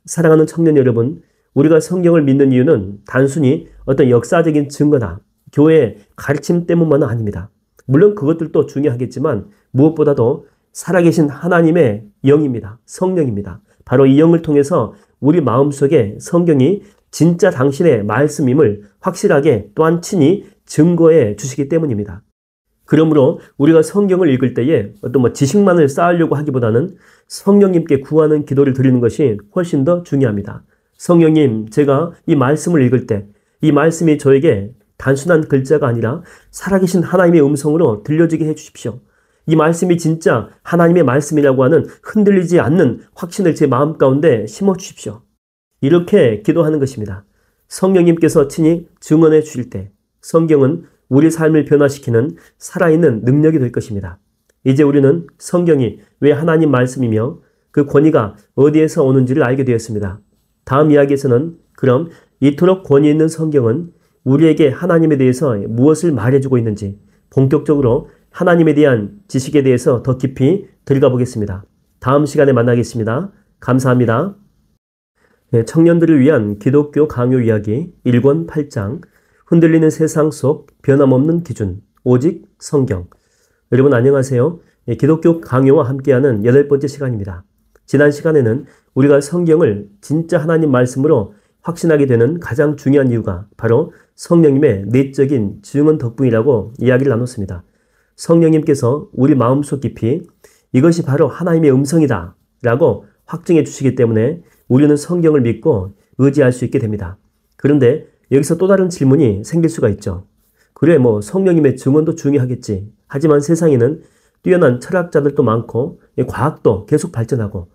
사랑하는 청년 여러분, 우리가 성경을 믿는 이유는 단순히 어떤 역사적인 증거나 교회의 가르침 때문만은 아닙니다. 물론 그것들도 중요하겠지만 무엇보다도 살아계신 하나님의 영입니다. 성령입니다. 바로 이 영을 통해서 우리 마음속에 성경이 진짜 당신의 말씀임을 확실하게 또한 친히 증거해 주시기 때문입니다. 그러므로 우리가 성경을 읽을 때에 어떤 지식만을 쌓으려고 하기보다는 성령님께 구하는 기도를 드리는 것이 훨씬 더 중요합니다. 성령님, 제가 이 말씀을 읽을 때 이 말씀이 저에게 단순한 글자가 아니라 살아계신 하나님의 음성으로 들려지게 해주십시오. 이 말씀이 진짜 하나님의 말씀이라고 하는 흔들리지 않는 확신을 제 마음 가운데 심어주십시오. 이렇게 기도하는 것입니다. 성령님께서 친히 증언해 주실 때 성경은 우리 삶을 변화시키는 살아있는 능력이 될 것입니다. 이제 우리는 성경이 왜 하나님 말씀이며 그 권위가 어디에서 오는지를 알게 되었습니다. 다음 이야기에서는 그럼 이토록 권위 있는 성경은 우리에게 하나님에 대해서 무엇을 말해주고 있는지 본격적으로 하나님에 대한 지식에 대해서 더 깊이 들어가 보겠습니다. 다음 시간에 만나겠습니다. 감사합니다. 청년들을 위한 기독교 강요 이야기 1권 8장 흔들리는 세상 속 변함없는 기준 오직 성경. 여러분 안녕하세요. 기독교 강요와 함께하는 8번째 시간입니다. 지난 시간에는 우리가 성경을 진짜 하나님 말씀으로 확신하게 되는 가장 중요한 이유가 바로 성령님의 내적인 증언 덕분이라고 이야기를 나눴습니다. 성령님께서 우리 마음속 깊이 이것이 바로 하나님의 음성이다 라고 확증해 주시기 때문에 우리는 성경을 믿고 의지할 수 있게 됩니다. 그런데 여기서 또 다른 질문이 생길 수가 있죠. 그래 성령님의 증언도 중요하겠지. 하지만 세상에는 뛰어난 철학자들도 많고 과학도 계속 발전하고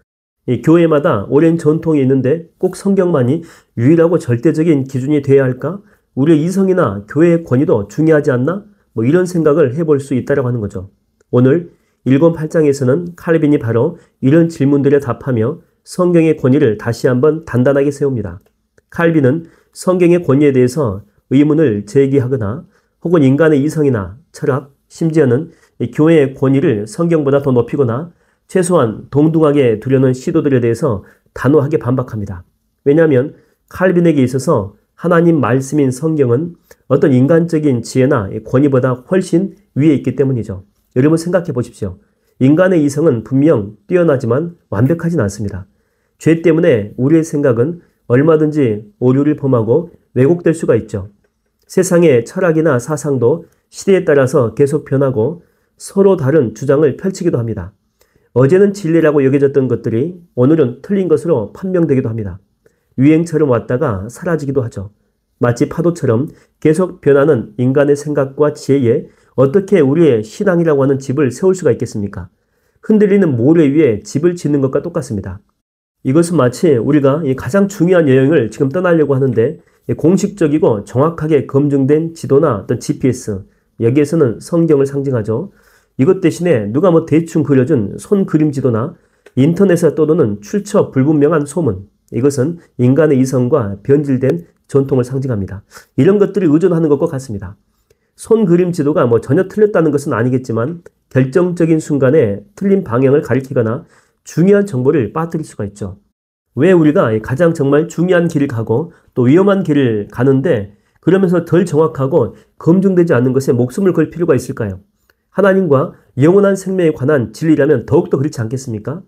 교회마다 오랜 전통이 있는데 꼭 성경만이 유일하고 절대적인 기준이 되어야 할까? 우리의 이성이나 교회의 권위도 중요하지 않나? 이런 생각을 해볼 수 있다고 하는 거죠. 오늘 1권 8장에서는 칼빈이 바로 이런 질문들에 답하며 성경의 권위를 다시 한번 단단하게 세웁니다. 칼빈은 성경의 권위에 대해서 의문을 제기하거나 혹은 인간의 이성이나 철학, 심지어는 교회의 권위를 성경보다 더 높이거나 최소한 동등하게 두려는 시도들에 대해서 단호하게 반박합니다. 왜냐하면 칼빈에게 있어서 하나님 말씀인 성경은 어떤 인간적인 지혜나 권위보다 훨씬 위에 있기 때문이죠. 여러분 생각해 보십시오. 인간의 이성은 분명 뛰어나지만 완벽하진 않습니다. 죄 때문에 우리의 생각은 얼마든지 오류를 범하고 왜곡될 수가 있죠. 세상의 철학이나 사상도 시대에 따라서 계속 변하고 서로 다른 주장을 펼치기도 합니다. 어제는 진리라고 여겨졌던 것들이 오늘은 틀린 것으로 판명되기도 합니다. 유행처럼 왔다가 사라지기도 하죠. 마치 파도처럼 계속 변하는 인간의 생각과 지혜에 어떻게 우리의 신앙이라고 하는 집을 세울 수가 있겠습니까? 흔들리는 모래 위에 집을 짓는 것과 똑같습니다. 이것은 마치 우리가 가장 중요한 여행을 지금 떠나려고 하는데 공식적이고 정확하게 검증된 지도나 어떤 GPS, 여기에서는 성경을 상징하죠. 이것 대신에 누가 뭐 대충 그려준 손 그림 지도나 인터넷에 떠도는 출처 불분명한 소문, 이것은 인간의 이성과 변질된 전통을 상징합니다. 이런 것들을 의존하는 것과 같습니다. 손 그림 지도가 뭐 전혀 틀렸다는 것은 아니겠지만 결정적인 순간에 틀린 방향을 가리키거나 중요한 정보를 빠뜨릴 수가 있죠. 왜 우리가 가장 정말 중요한 길을 가고 또 위험한 길을 가는데 그러면서 덜 정확하고 검증되지 않는 것에 목숨을 걸 필요가 있을까요? 하나님과 영원한 생명에 관한 진리라면 더욱더 그렇지 않겠습니까?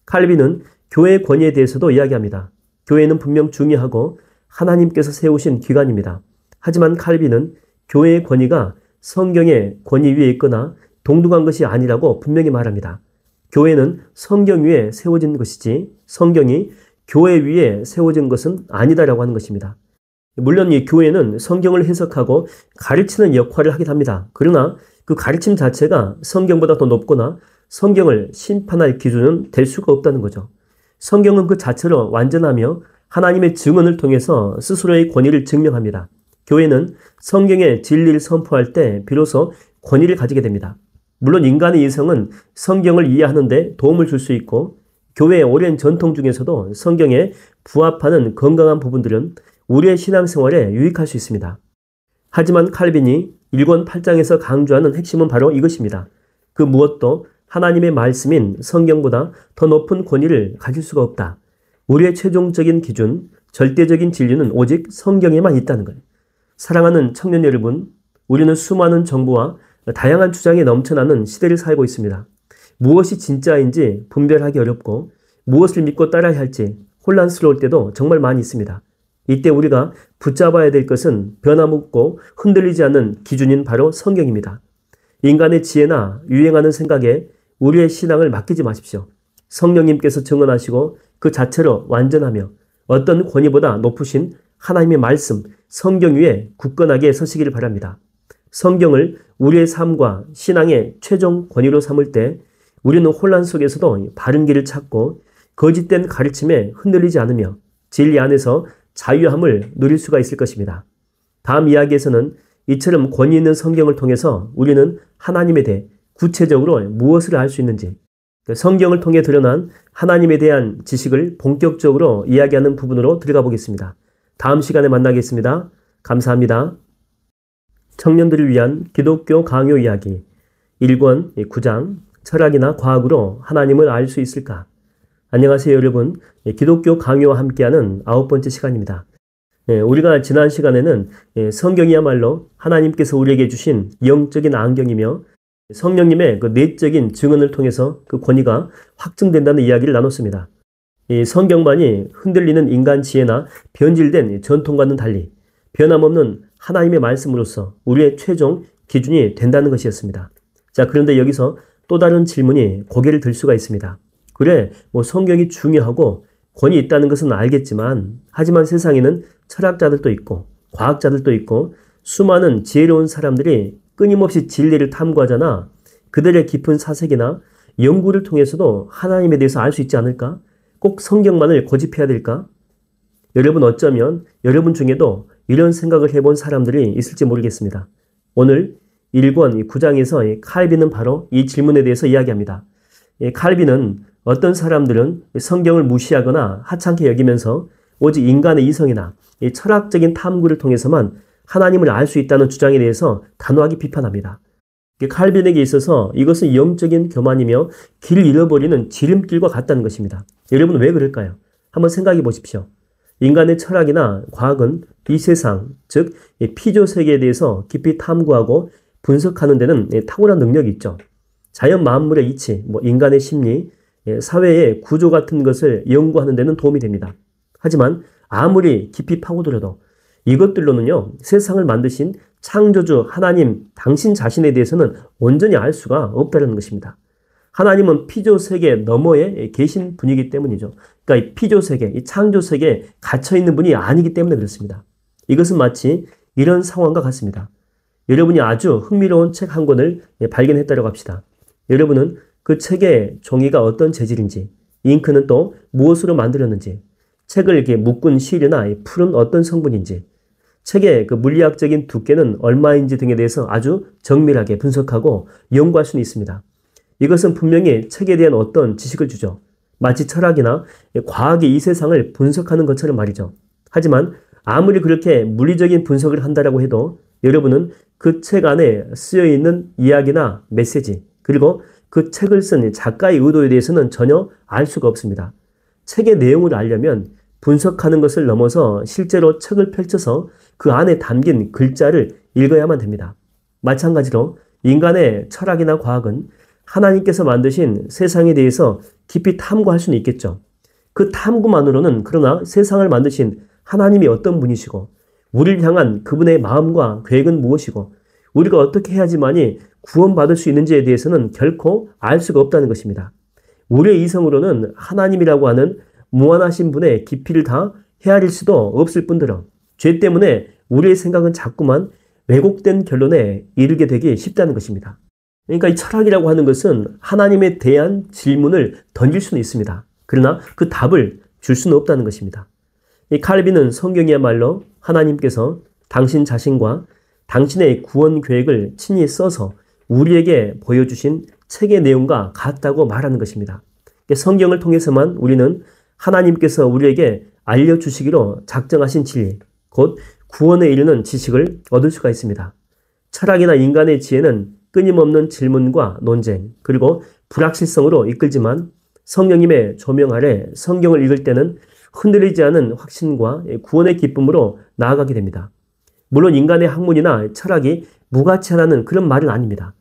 칼빈은 교회의 권위에 대해서도 이야기합니다. 교회는 분명 중요하고 하나님께서 세우신 기관입니다. 하지만 칼빈은 교회의 권위가 성경의 권위 위에 있거나 동등한 것이 아니라고 분명히 말합니다. 교회는 성경 위에 세워진 것이지 성경이 교회 위에 세워진 것은 아니다라고 하는 것입니다. 물론 이 교회는 성경을 해석하고 가르치는 역할을 하긴 합니다. 그러나 그 가르침 자체가 성경보다 더 높거나 성경을 심판할 기준은 될 수가 없다는 거죠. 성경은 그 자체로 완전하며 하나님의 증언을 통해서 스스로의 권위를 증명합니다. 교회는 성경의 진리를 선포할 때 비로소 권위를 가지게 됩니다. 물론 인간의 이성은 성경을 이해하는 데 도움을 줄 수 있고 교회의 오랜 전통 중에서도 성경에 부합하는 건강한 부분들은 우리의 신앙생활에 유익할 수 있습니다. 하지만 칼빈이 1권 8장에서 강조하는 핵심은 바로 이것입니다. 그 무엇도 하나님의 말씀인 성경보다 더 높은 권위를 가질 수가 없다. 우리의 최종적인 기준, 절대적인 진리는 오직 성경에만 있다는 거예요. 사랑하는 청년 여러분, 우리는 수많은 정보와 다양한 주장이 넘쳐나는 시대를 살고 있습니다. 무엇이 진짜인지 분별하기 어렵고 무엇을 믿고 따라야 할지 혼란스러울 때도 정말 많이 있습니다. 이때 우리가 붙잡아야 될 것은 변함없고 흔들리지 않는 기준인 바로 성경입니다. 인간의 지혜나 유행하는 생각에 우리의 신앙을 맡기지 마십시오. 성령님께서 증언하시고 그 자체로 완전하며 어떤 권위보다 높으신 하나님의 말씀, 성경 위에 굳건하게 서시기를 바랍니다. 성경을 우리의 삶과 신앙의 최종 권위로 삼을 때 우리는 혼란 속에서도 바른 길을 찾고 거짓된 가르침에 흔들리지 않으며 진리 안에서 자유함을 누릴 수가 있을 것입니다. 다음 이야기에서는 이처럼 권위 있는 성경을 통해서 우리는 하나님에 대해 구체적으로 무엇을 알 수 있는지, 성경을 통해 드러난 하나님에 대한 지식을 본격적으로 이야기하는 부분으로 들어가 보겠습니다. 다음 시간에 만나겠습니다. 감사합니다. 청년들을 위한 기독교 강요 이야기 1권 9장 철학이나 과학으로 하나님을 알 수 있을까? 안녕하세요 여러분. 기독교 강요와 함께하는 9번째 시간입니다. 우리가 지난 시간에는 성경이야말로 하나님께서 우리에게 주신 영적인 안경이며 성령님의 그 내적인 증언을 통해서 그 권위가 확증된다는 이야기를 나눴습니다. 이 성경만이 흔들리는 인간 지혜나 변질된 전통과는 달리 변함없는 하나님의 말씀으로서 우리의 최종 기준이 된다는 것이었습니다. 자, 그런데 여기서 또 다른 질문이 고개를 들 수가 있습니다. 그래, 성경이 중요하고 권위 있다는 것은 알겠지만 하지만 세상에는 철학자들도 있고 과학자들도 있고 수많은 지혜로운 사람들이 끊임없이 진리를 탐구하잖아. 그들의 깊은 사색이나 연구를 통해서도 하나님에 대해서 알 수 있지 않을까? 꼭 성경만을 고집해야 될까? 여러분 어쩌면 여러분 중에도 이런 생각을 해본 사람들이 있을지 모르겠습니다. 오늘 1권 9장에서 칼빈은 바로 이 질문에 대해서 이야기합니다. 칼빈은 어떤 사람들은 성경을 무시하거나 하찮게 여기면서 오직 인간의 이성이나 철학적인 탐구를 통해서만 하나님을 알 수 있다는 주장에 대해서 단호하게 비판합니다. 칼빈에게 있어서 이것은 영적인 교만이며 길을 잃어버리는 지름길과 같다는 것입니다. 여러분 왜 그럴까요? 한번 생각해 보십시오. 인간의 철학이나 과학은 이 세상, 즉 피조 세계에 대해서 깊이 탐구하고 분석하는 데는 탁월한 능력이 있죠. 자연 만물의 이치, 인간의 심리, 사회의 구조 같은 것을 연구하는 데는 도움이 됩니다. 하지만 아무리 깊이 파고들어도 이것들로는요, 세상을 만드신 창조주 하나님 당신 자신에 대해서는 온전히 알 수가 없다는 것입니다. 하나님은 피조 세계 너머에 계신 분이기 때문이죠. 그러니까 이 피조 세계, 이 창조 세계에 갇혀 있는 분이 아니기 때문에 그렇습니다. 이것은 마치 이런 상황과 같습니다. 여러분이 아주 흥미로운 책 한 권을 발견했다고 합시다. 여러분은 그 책의 종이가 어떤 재질인지, 잉크는 또 무엇으로 만들었는지, 책을 이렇게 묶은 실이나 풀은 어떤 성분인지, 책의 그 물리학적인 두께는 얼마인지 등에 대해서 아주 정밀하게 분석하고 연구할 수는 있습니다. 이것은 분명히 책에 대한 어떤 지식을 주죠. 마치 철학이나 과학이 이 세상을 분석하는 것처럼 말이죠. 하지만 아무리 그렇게 물리적인 분석을 한다라고 해도 여러분은 그 책 안에 쓰여 있는 이야기나 메시지, 그리고 그 책을 쓴 작가의 의도에 대해서는 전혀 알 수가 없습니다. 책의 내용을 알려면 분석하는 것을 넘어서 실제로 책을 펼쳐서 그 안에 담긴 글자를 읽어야만 됩니다. 마찬가지로 인간의 철학이나 과학은 하나님께서 만드신 세상에 대해서 깊이 탐구할 수는 있겠죠. 그 탐구만으로는 그러나 세상을 만드신 하나님이 어떤 분이시고 우리를 향한 그분의 마음과 계획은 무엇이고 우리가 어떻게 해야지만이 구원받을 수 있는지에 대해서는 결코 알 수가 없다는 것입니다. 우리의 이성으로는 하나님이라고 하는 무한하신 분의 깊이를 다 헤아릴 수도 없을 뿐더러 죄 때문에 우리의 생각은 자꾸만 왜곡된 결론에 이르게 되기 쉽다는 것입니다. 그러니까 이 철학이라고 하는 것은 하나님에 대한 질문을 던질 수는 있습니다. 그러나 그 답을 줄 수는 없다는 것입니다. 이 칼빈은 성경이야말로 하나님께서 당신 자신과 당신의 구원 계획을 친히 써서 우리에게 보여주신 책의 내용과 같다고 말하는 것입니다. 성경을 통해서만 우리는 하나님께서 우리에게 알려주시기로 작정하신 진리, 곧 구원에 이르는 지식을 얻을 수가 있습니다. 철학이나 인간의 지혜는 끊임없는 질문과 논쟁, 그리고 불확실성으로 이끌지만 성령님의 조명 아래 성경을 읽을 때는 흔들리지 않은 확신과 구원의 기쁨으로 나아가게 됩니다. 물론 인간의 학문이나 철학이 무가치하다는 그런 말은 아닙니다.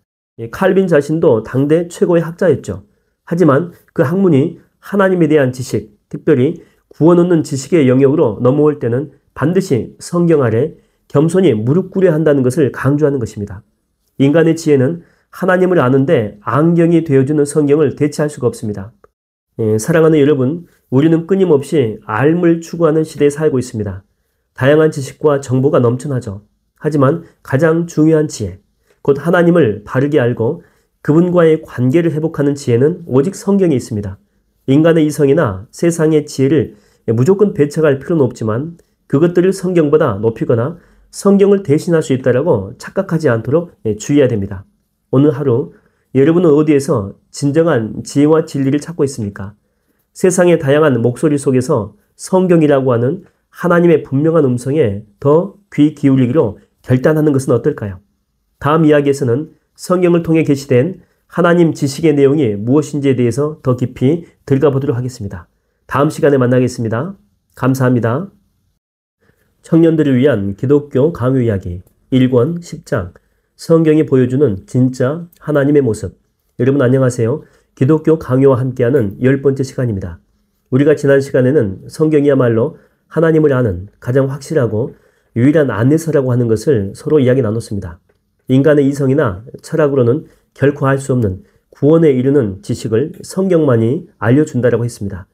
칼빈 자신도 당대 최고의 학자였죠. 하지만 그 학문이 하나님에 대한 지식, 특별히 구원 얻는 지식의 영역으로 넘어올 때는 반드시 성경 아래 겸손히 무릎 꿇어야 한다는 것을 강조하는 것입니다. 인간의 지혜는 하나님을 아는데 안경이 되어주는 성경을 대체할 수가 없습니다. 사랑하는 여러분, 우리는 끊임없이 알을 추구하는 시대에 살고 있습니다. 다양한 지식과 정보가 넘쳐나죠. 하지만 가장 중요한 지혜, 곧 하나님을 바르게 알고 그분과의 관계를 회복하는 지혜는 오직 성경에 있습니다. 인간의 이성이나 세상의 지혜를 무조건 배척할 필요는 없지만 그것들을 성경보다 높이거나 성경을 대신할 수 있다고 착각하지 않도록 주의해야 됩니다. 오늘 하루 여러분은 어디에서 진정한 지혜와 진리를 찾고 있습니까? 세상의 다양한 목소리 속에서 성경이라고 하는 하나님의 분명한 음성에 더 귀 기울이기로 결단하는 것은 어떨까요? 다음 이야기에서는 성경을 통해 계시된 하나님 지식의 내용이 무엇인지에 대해서 더 깊이 들어가 보도록 하겠습니다. 다음 시간에 만나겠습니다. 감사합니다. 청년들을 위한 기독교 강요 이야기 1권 10장 성경이 보여주는 진짜 하나님의 모습. 여러분 안녕하세요. 기독교 강요와 함께하는 10번째 시간입니다. 우리가 지난 시간에는 성경이야말로 하나님을 아는 가장 확실하고 유일한 안내서라고 하는 것을 서로 이야기 나눴습니다. 인간의 이성이나 철학으로는 결코 알 수 없는 구원에 이르는 지식을 성경만이 알려준다라고 했습니다.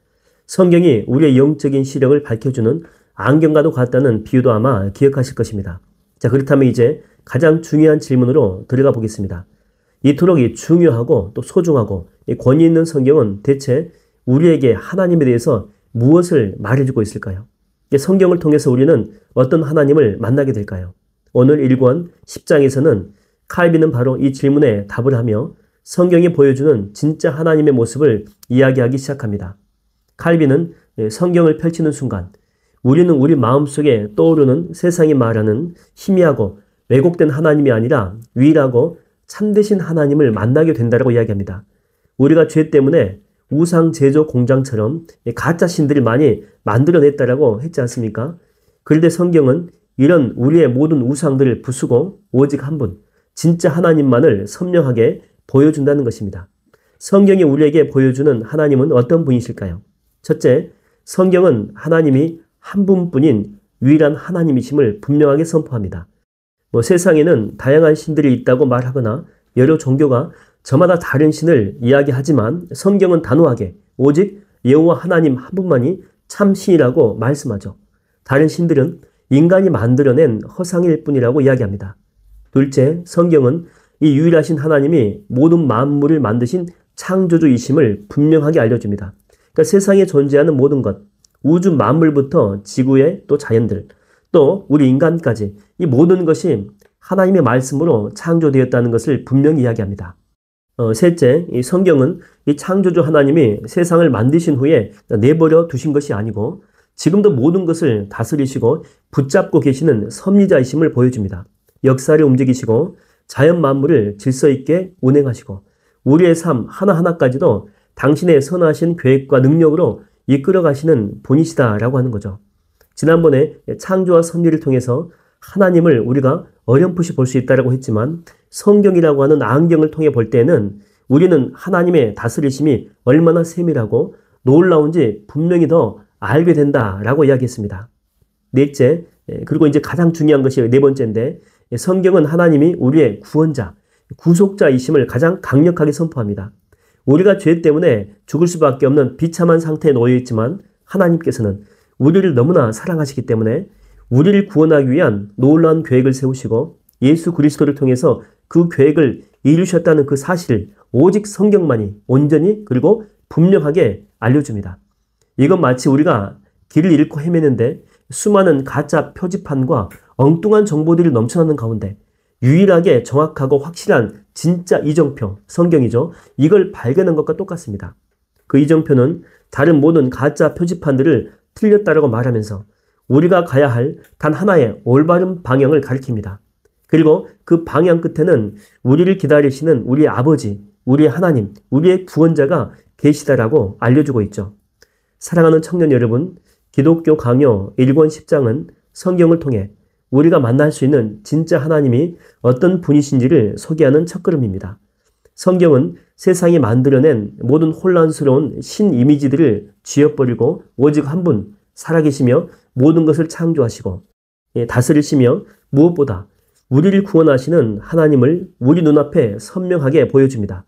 성경이 우리의 영적인 시력을 밝혀주는 안경과도 같다는 비유도 아마 기억하실 것입니다. 자, 그렇다면 이제 가장 중요한 질문으로 들어가 보겠습니다. 이토록 중요하고 또 소중하고 권위 있는 성경은 대체 우리에게 하나님에 대해서 무엇을 말해주고 있을까요? 성경을 통해서 우리는 어떤 하나님을 만나게 될까요? 오늘 1권 10장에서는 칼빈은 바로 이 질문에 답을 하며 성경이 보여주는 진짜 하나님의 모습을 이야기하기 시작합니다. 칼빈은 성경을 펼치는 순간 우리는 우리 마음속에 떠오르는 세상이 말하는 희미하고 왜곡된 하나님이 아니라 유일하고 참되신 하나님을 만나게 된다고 이야기합니다. 우리가 죄 때문에 우상 제조 공장처럼 가짜 신들을 많이 만들어냈다라고 했지 않습니까? 그런데 성경은 이런 우리의 모든 우상들을 부수고 오직 한 분, 진짜 하나님만을 선명하게 보여준다는 것입니다. 성경이 우리에게 보여주는 하나님은 어떤 분이실까요? 첫째, 성경은 하나님이 한 분뿐인 유일한 하나님이심을 분명하게 선포합니다. 세상에는 다양한 신들이 있다고 말하거나 여러 종교가 저마다 다른 신을 이야기하지만 성경은 단호하게 오직 여호와 하나님 한 분만이 참 신이라고 말씀하죠. 다른 신들은 인간이 만들어낸 허상일 뿐이라고 이야기합니다. 둘째, 성경은 이 유일하신 하나님이 모든 만물을 만드신 창조주이심을 분명하게 알려줍니다. 그러니까 세상에 존재하는 모든 것, 우주 만물부터 지구의 또 자연들, 또 우리 인간까지 이 모든 것이 하나님의 말씀으로 창조되었다는 것을 분명히 이야기합니다. 셋째, 이 성경은 이 창조주 하나님이 세상을 만드신 후에 내버려 두신 것이 아니고 지금도 모든 것을 다스리시고 붙잡고 계시는 섭리자이심을 보여줍니다. 역사를 움직이시고 자연 만물을 질서 있게 운행하시고 우리의 삶 하나하나까지도 당신의 선하신 계획과 능력으로 이끌어 가시는 분이시다라고 하는 거죠. 지난번에 창조와 섭리를 통해서 하나님을 우리가 어렴풋이 볼 수 있다고 했지만 성경이라고 하는 안경을 통해 볼 때는 우리는 하나님의 다스리심이 얼마나 세밀하고 놀라운지 분명히 더 알게 된다라고 이야기했습니다. 넷째, 그리고 이제 가장 중요한 것이 네 번째인데 성경은 하나님이 우리의 구원자, 구속자이심을 가장 강력하게 선포합니다. 우리가 죄 때문에 죽을 수밖에 없는 비참한 상태에 놓여 있지만 하나님께서는 우리를 너무나 사랑하시기 때문에 우리를 구원하기 위한 놀라운 계획을 세우시고 예수 그리스도를 통해서 그 계획을 이루셨다는 그 사실을 오직 성경만이 온전히 그리고 분명하게 알려줍니다. 이건 마치 우리가 길을 잃고 헤매는데 수많은 가짜 표지판과 엉뚱한 정보들이 넘쳐나는 가운데 유일하게 정확하고 확실한 진짜 이정표, 성경이죠. 이걸 발견한 것과 똑같습니다. 그 이정표는 다른 모든 가짜 표지판들을 틀렸다라고 말하면서 우리가 가야 할 단 하나의 올바른 방향을 가리킵니다. 그리고 그 방향 끝에는 우리를 기다리시는 우리의 아버지, 우리의 하나님, 우리의 구원자가 계시다라고 알려주고 있죠. 사랑하는 청년 여러분, 기독교 강요 1권 10장은 성경을 통해 우리가 만날 수 있는 진짜 하나님이 어떤 분이신지를 소개하는 첫걸음입니다. 성경은 세상이 만들어낸 모든 혼란스러운 신 이미지들을 쥐어버리고 오직 한 분 살아계시며 모든 것을 창조하시고 다스리시며 무엇보다 우리를 구원하시는 하나님을 우리 눈앞에 선명하게 보여줍니다.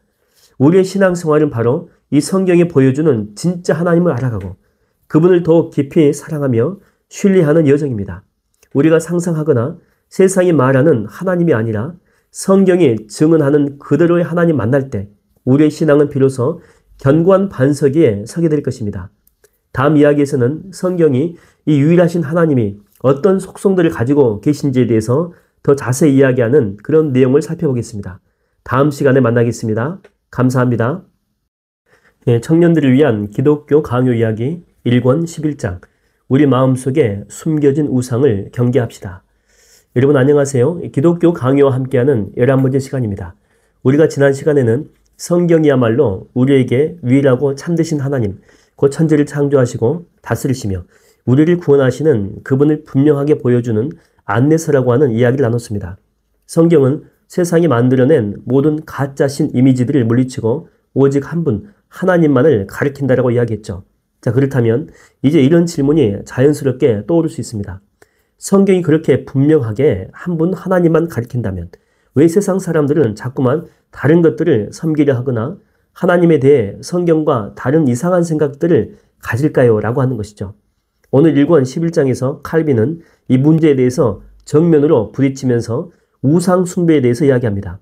우리의 신앙생활은 바로 이 성경이 보여주는 진짜 하나님을 알아가고 그분을 더욱 깊이 사랑하며 신뢰하는 여정입니다. 우리가 상상하거나 세상이 말하는 하나님이 아니라 성경이 증언하는 그대로의 하나님 만날 때 우리의 신앙은 비로소 견고한 반석 위에 서게 될 것입니다. 다음 이야기에서는 성경이 이 유일하신 하나님이 어떤 속성들을 가지고 계신지에 대해서 더 자세히 이야기하는 그런 내용을 살펴보겠습니다. 다음 시간에 만나겠습니다. 감사합니다. 청년들을 위한 기독교 강요 이야기 1권 11장 우리 마음속에 숨겨진 우상을 경계합시다. 여러분 안녕하세요. 기독교 강요와 함께하는 11번째 시간입니다. 우리가 지난 시간에는 성경이야말로 우리에게 유일하고 참되신 하나님, 곧 천지를 창조하시고 다스리시며 우리를 구원하시는 그분을 분명하게 보여주는 안내서라고 하는 이야기를 나눴습니다. 성경은 세상이 만들어낸 모든 가짜신 이미지들을 물리치고 오직 한 분 하나님만을 가리킨다라고 이야기했죠. 자, 그렇다면 이제 이런 질문이 자연스럽게 떠오를 수 있습니다. 성경이 그렇게 분명하게 한 분 하나님만 가리킨다면 왜 세상 사람들은 자꾸만 다른 것들을 섬기려 하거나 하나님에 대해 성경과 다른 이상한 생각들을 가질까요? 라고 하는 것이죠. 오늘 1권 11장에서 칼빈은 이 문제에 대해서 정면으로 부딪히면서 우상 숭배에 대해서 이야기합니다.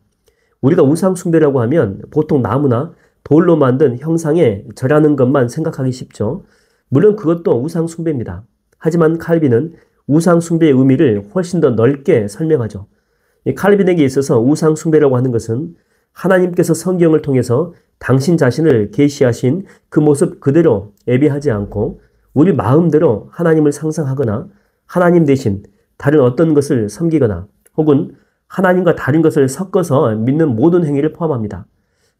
우리가 우상 숭배라고 하면 보통 나무나 돌로 만든 형상에 절하는 것만 생각하기 쉽죠. 물론 그것도 우상 숭배입니다. 하지만 칼빈은 우상 숭배의 의미를 훨씬 더 넓게 설명하죠. 칼빈에게 있어서 우상 숭배라고 하는 것은 하나님께서 성경을 통해서 당신 자신을 계시하신 그 모습 그대로 예비하지 않고 우리 마음대로 하나님을 상상하거나 하나님 대신 다른 어떤 것을 섬기거나 혹은 하나님과 다른 것을 섞어서 믿는 모든 행위를 포함합니다.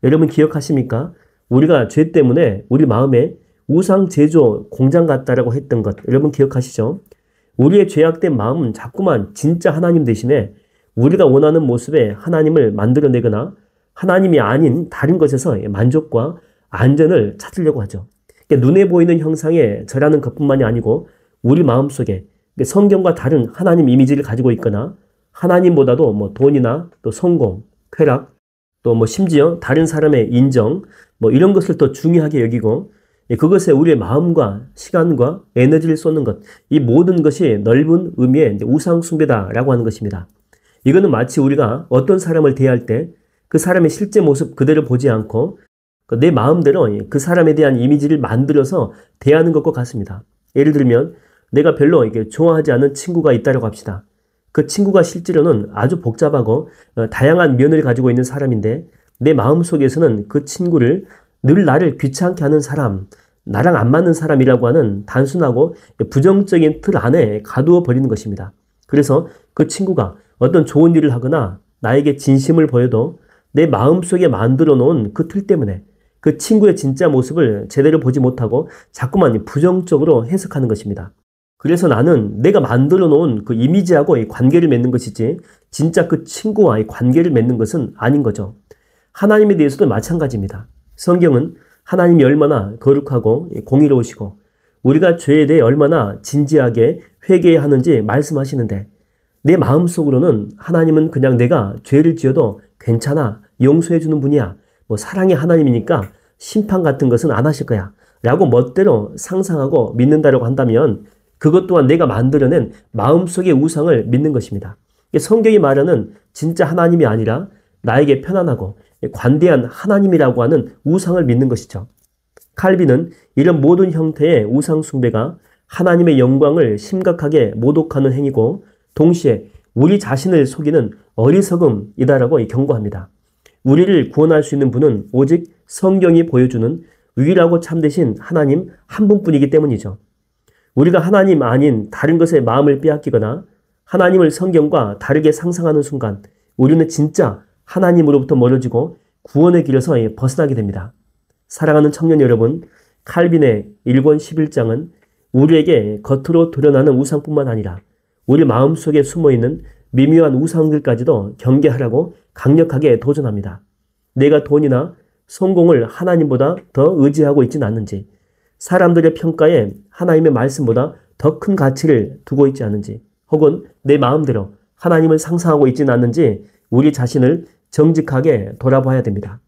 여러분 기억하십니까? 우리가 죄 때문에 우리 마음에 우상 제조 공장 같다라고 했던 것 여러분 기억하시죠? 우리의 죄악된 마음은 자꾸만 진짜 하나님 대신에 우리가 원하는 모습의 하나님을 만들어내거나 하나님이 아닌 다른 것에서 만족과 안전을 찾으려고 하죠. 그러니까 눈에 보이는 형상에 절하는 것뿐만이 아니고 우리 마음속에 성경과 다른 하나님 이미지를 가지고 있거나 하나님보다도 돈이나 또 성공, 쾌락, 또 심지어 다른 사람의 인정 이런 것을 더 중요하게 여기고 그것에 우리의 마음과 시간과 에너지를 쏟는 것, 이 모든 것이 넓은 의미의 우상 숭배다라고 하는 것입니다. 이거는 마치 우리가 어떤 사람을 대할 때 그 사람의 실제 모습 그대로 보지 않고 내 마음대로 그 사람에 대한 이미지를 만들어서 대하는 것과 같습니다. 예를 들면 내가 별로 이게 좋아하지 않는 친구가 있다고 합시다. 그 친구가 실제로는 아주 복잡하고 다양한 면을 가지고 있는 사람인데 내 마음속에서는 그 친구를 늘 나를 귀찮게 하는 사람, 나랑 안 맞는 사람이라고 하는 단순하고 부정적인 틀 안에 가두어 버리는 것입니다. 그래서 그 친구가 어떤 좋은 일을 하거나 나에게 진심을 보여도 내 마음속에 만들어 놓은 그 틀 때문에 그 친구의 진짜 모습을 제대로 보지 못하고 자꾸만 부정적으로 해석하는 것입니다. 그래서 나는 내가 만들어 놓은 그 이미지하고 이 관계를 맺는 것이지 진짜 그 친구와의 관계를 맺는 것은 아닌 거죠. 하나님에 대해서도 마찬가지입니다. 성경은 하나님이 얼마나 거룩하고 공의로우시고 우리가 죄에 대해 얼마나 진지하게 회개해야 하는지 말씀하시는데 내 마음속으로는 하나님은 그냥 내가 죄를 지어도 괜찮아, 용서해 주는 분이야, 사랑의 하나님이니까 심판 같은 것은 안 하실 거야 라고 멋대로 상상하고 믿는다고 한다면 그것 또한 내가 만들어낸 마음속의 우상을 믿는 것입니다. 성경이 말하는 진짜 하나님이 아니라 나에게 편안하고 관대한 하나님이라고 하는 우상을 믿는 것이죠. 칼빈은 이런 모든 형태의 우상 숭배가 하나님의 영광을 심각하게 모독하는 행위고 동시에 우리 자신을 속이는 어리석음이다라고 경고합니다. 우리를 구원할 수 있는 분은 오직 성경이 보여주는 유일하고 참되신 하나님 한 분뿐이기 때문이죠. 우리가 하나님 아닌 다른 것에 마음을 빼앗기거나 하나님을 성경과 다르게 상상하는 순간 우리는 진짜 하나님으로부터 멀어지고 구원의 길에서 벗어나게 됩니다. 사랑하는 청년 여러분, 칼빈의 1권 11장은 우리에게 겉으로 드러나는 우상뿐만 아니라 우리 마음속에 숨어있는 미묘한 우상들까지도 경계하라고 강력하게 도전합니다. 내가 돈이나 성공을 하나님보다 더 의지하고 있지는 않는지, 사람들의 평가에 하나님의 말씀보다 더 큰 가치를 두고 있지 않은지, 혹은 내 마음대로 하나님을 상상하고 있지는 않는지 우리 자신을 정직하게 돌아봐야 됩니다.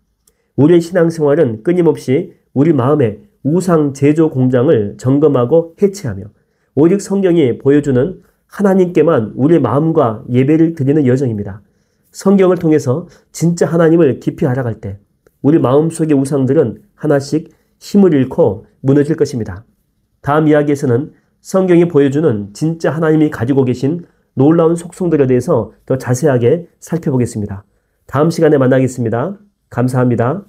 우리의 신앙생활은 끊임없이 우리 마음의 우상 제조 공장을 점검하고 해체하며 오직 성경이 보여주는 하나님께만 우리의 마음과 예배를 드리는 여정입니다. 성경을 통해서 진짜 하나님을 깊이 알아갈 때 우리 마음속의 우상들은 하나씩 힘을 잃고 무너질 것입니다. 다음 이야기에서는 성경이 보여주는 진짜 하나님이 가지고 계신 놀라운 속성들에 대해서 더 자세하게 살펴보겠습니다. 다음 시간에 만나겠습니다. 감사합니다.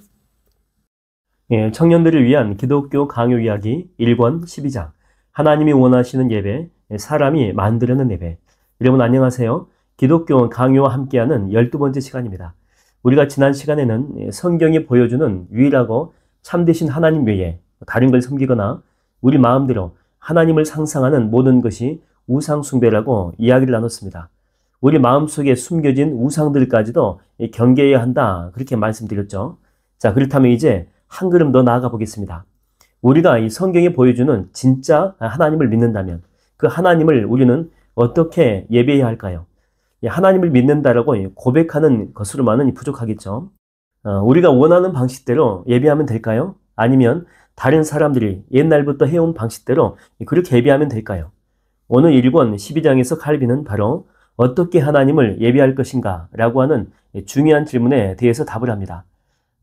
청년들을 위한 기독교 강요 이야기 1권 12장 하나님이 원하시는 예배, 사람이 만들어낸 예배. 여러분 안녕하세요. 기독교 강요와 함께하는 12번째 시간입니다. 우리가 지난 시간에는 성경이 보여주는 유일하고 참되신 하나님 외에 다른 걸 섬기거나 우리 마음대로 하나님을 상상하는 모든 것이 우상 숭배라고 이야기를 나눴습니다. 우리 마음속에 숨겨진 우상들까지도 경계해야 한다 그렇게 말씀드렸죠. 자, 그렇다면 이제 한 걸음 더 나아가 보겠습니다. 우리가 이 성경이 보여주는 진짜 하나님을 믿는다면 그 하나님을 우리는 어떻게 예배해야 할까요? 하나님을 믿는다라고 고백하는 것으로만은 부족하겠죠. 우리가 원하는 방식대로 예배하면 될까요? 아니면 다른 사람들이 옛날부터 해온 방식대로 그렇게 예배하면 될까요? 오늘 1권 12장에서 칼빈은 바로 어떻게 하나님을 예배할 것인가 라고 하는 중요한 질문에 대해서 답을 합니다.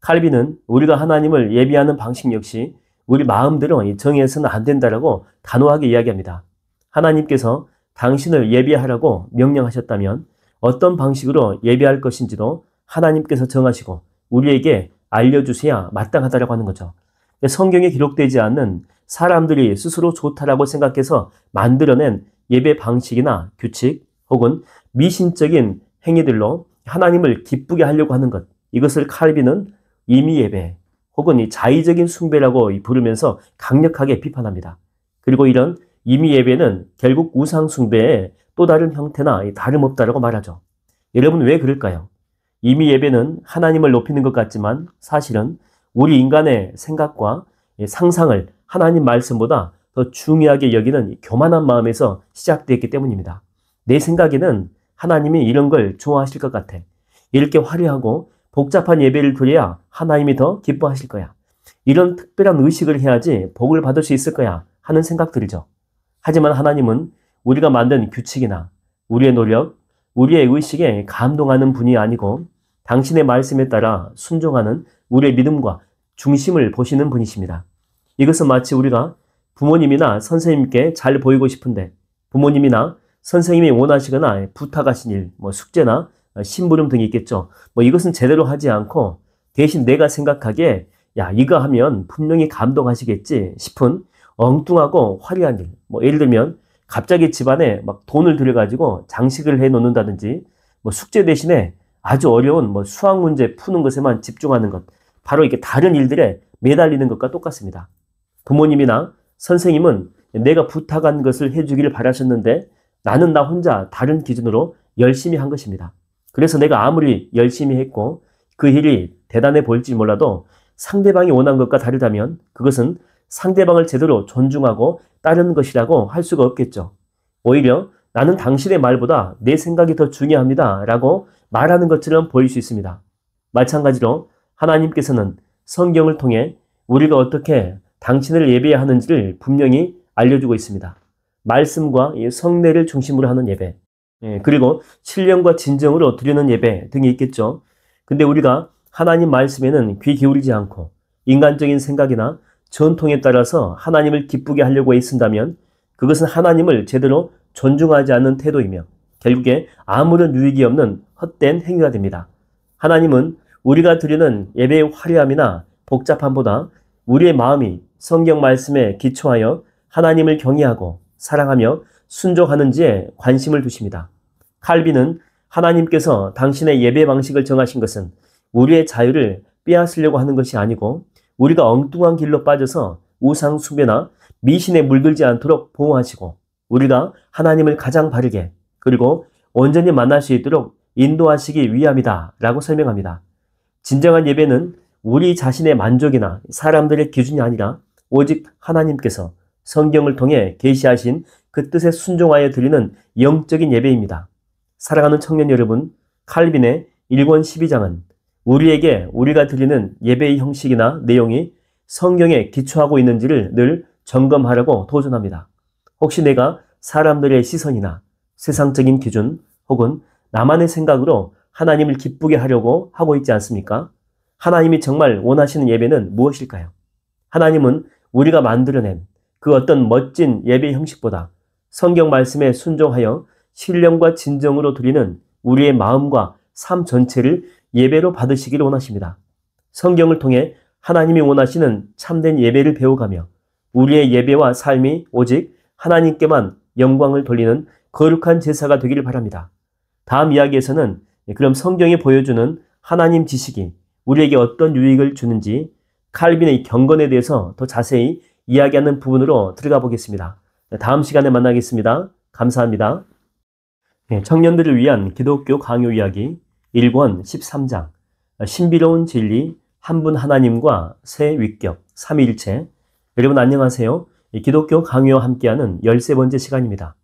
칼빈은 우리가 하나님을 예배하는 방식 역시 우리 마음대로 정해서는 안 된다라고 단호하게 이야기합니다. 하나님께서 당신을 예배하라고 명령하셨다면 어떤 방식으로 예배할 것인지도 하나님께서 정하시고 우리에게 알려주셔야 마땅하다라고 하는 거죠. 성경에 기록되지 않는 사람들이 스스로 좋다라고 생각해서 만들어낸 예배 방식이나 규칙 혹은 미신적인 행위들로 하나님을 기쁘게 하려고 하는 것, 이것을 칼빈은 임의 예배 혹은 이 자의적인 숭배라고 부르면서 강력하게 비판합니다. 그리고 이런 임의 예배는 결국 우상 숭배의 또 다른 형태나 다름없다라고 말하죠. 여러분 왜 그럴까요? 임의 예배는 하나님을 높이는 것 같지만 사실은 우리 인간의 생각과 상상을 하나님 말씀보다 더 중요하게 여기는 교만한 마음에서 시작되었기 때문입니다. 내 생각에는 하나님이 이런 걸 좋아하실 것 같아. 이렇게 화려하고 복잡한 예배를 드려야 하나님이 더 기뻐하실 거야. 이런 특별한 의식을 해야지 복을 받을 수 있을 거야 하는 생각들이죠. 하지만 하나님은 우리가 만든 규칙이나 우리의 노력, 우리의 의식에 감동하는 분이 아니고 당신의 말씀에 따라 순종하는 우리의 믿음과 중심을 보시는 분이십니다. 이것은 마치 우리가 부모님이나 선생님께 잘 보이고 싶은데 부모님이나 선생님이 원하시거나 부탁하신 일, 숙제나 심부름 등이 있겠죠. 이것은 제대로 하지 않고 대신 내가 생각하기에 야, 이거 하면 분명히 감동하시겠지 싶은 엉뚱하고 화려한 일. 예를 들면 갑자기 집안에 막 돈을 들여가지고 장식을 해 놓는다든지 숙제 대신에 아주 어려운 수학 문제 푸는 것에만 집중하는 것. 바로 이게 다른 일들에 매달리는 것과 똑같습니다. 부모님이나 선생님은 내가 부탁한 것을 해주기를 바라셨는데 나는 나 혼자 다른 기준으로 열심히 한 것입니다. 그래서 내가 아무리 열심히 했고 그 일이 대단해 보일지 몰라도 상대방이 원한 것과 다르다면 그것은 상대방을 제대로 존중하고 따르는 것이라고 할 수가 없겠죠. 오히려 나는 당신의 말보다 내 생각이 더 중요합니다 라고 말하는 것처럼 보일 수 있습니다. 마찬가지로 하나님께서는 성경을 통해 우리가 어떻게 당신을 예배해야 하는지를 분명히 알려주고 있습니다. 말씀과 성례를 중심으로 하는 예배, 그리고 신령과 진정으로 드리는 예배 등이 있겠죠. 근데 우리가 하나님 말씀에는 귀 기울이지 않고 인간적인 생각이나 전통에 따라서 하나님을 기쁘게 하려고 애쓴다면 그것은 하나님을 제대로 존중하지 않는 태도이며 결국에 아무런 유익이 없는 헛된 행위가 됩니다. 하나님은 우리가 드리는 예배의 화려함이나 복잡함보다 우리의 마음이 성경 말씀에 기초하여 하나님을 경외하고 사랑하며 순종하는지에 관심을 두십니다. 칼빈은 하나님께서 당신의 예배 방식을 정하신 것은 우리의 자유를 빼앗으려고 하는 것이 아니고 우리가 엉뚱한 길로 빠져서 우상 숭배나 미신에 물들지 않도록 보호하시고 우리가 하나님을 가장 바르게 그리고 온전히 만날 수 있도록 인도하시기 위함이다 라고 설명합니다. 진정한 예배는 우리 자신의 만족이나 사람들의 기준이 아니라 오직 하나님께서 성경을 통해 계시하신 그 뜻에 순종하여 드리는 영적인 예배입니다. 사랑하는 청년 여러분, 칼빈의 1권 12장은 우리에게 우리가 드리는 예배의 형식이나 내용이 성경에 기초하고 있는지를 늘 점검하라고 도전합니다. 혹시 내가 사람들의 시선이나 세상적인 기준 혹은 나만의 생각으로 하나님을 기쁘게 하려고 하고 있지 않습니까? 하나님이 정말 원하시는 예배는 무엇일까요? 하나님은 우리가 만들어낸 그 어떤 멋진 예배 형식보다 성경 말씀에 순종하여 신령과 진정으로 드리는 우리의 마음과 삶 전체를 예배로 받으시기를 원하십니다. 성경을 통해 하나님이 원하시는 참된 예배를 배워가며 우리의 예배와 삶이 오직 하나님께만 영광을 돌리는 거룩한 제사가 되기를 바랍니다. 다음 이야기에서는 그럼 성경이 보여주는 하나님 지식이 우리에게 어떤 유익을 주는지 칼빈의 경건에 대해서 더 자세히 이야기하는 부분으로 들어가 보겠습니다. 다음 시간에 만나겠습니다. 감사합니다. 청년들을 위한 기독교 강요 이야기 1권 13장 신비로운 진리 한 분 하나님과 새 위격 삼위일체. 여러분 안녕하세요. 기독교 강요와 함께하는 13번째 시간입니다.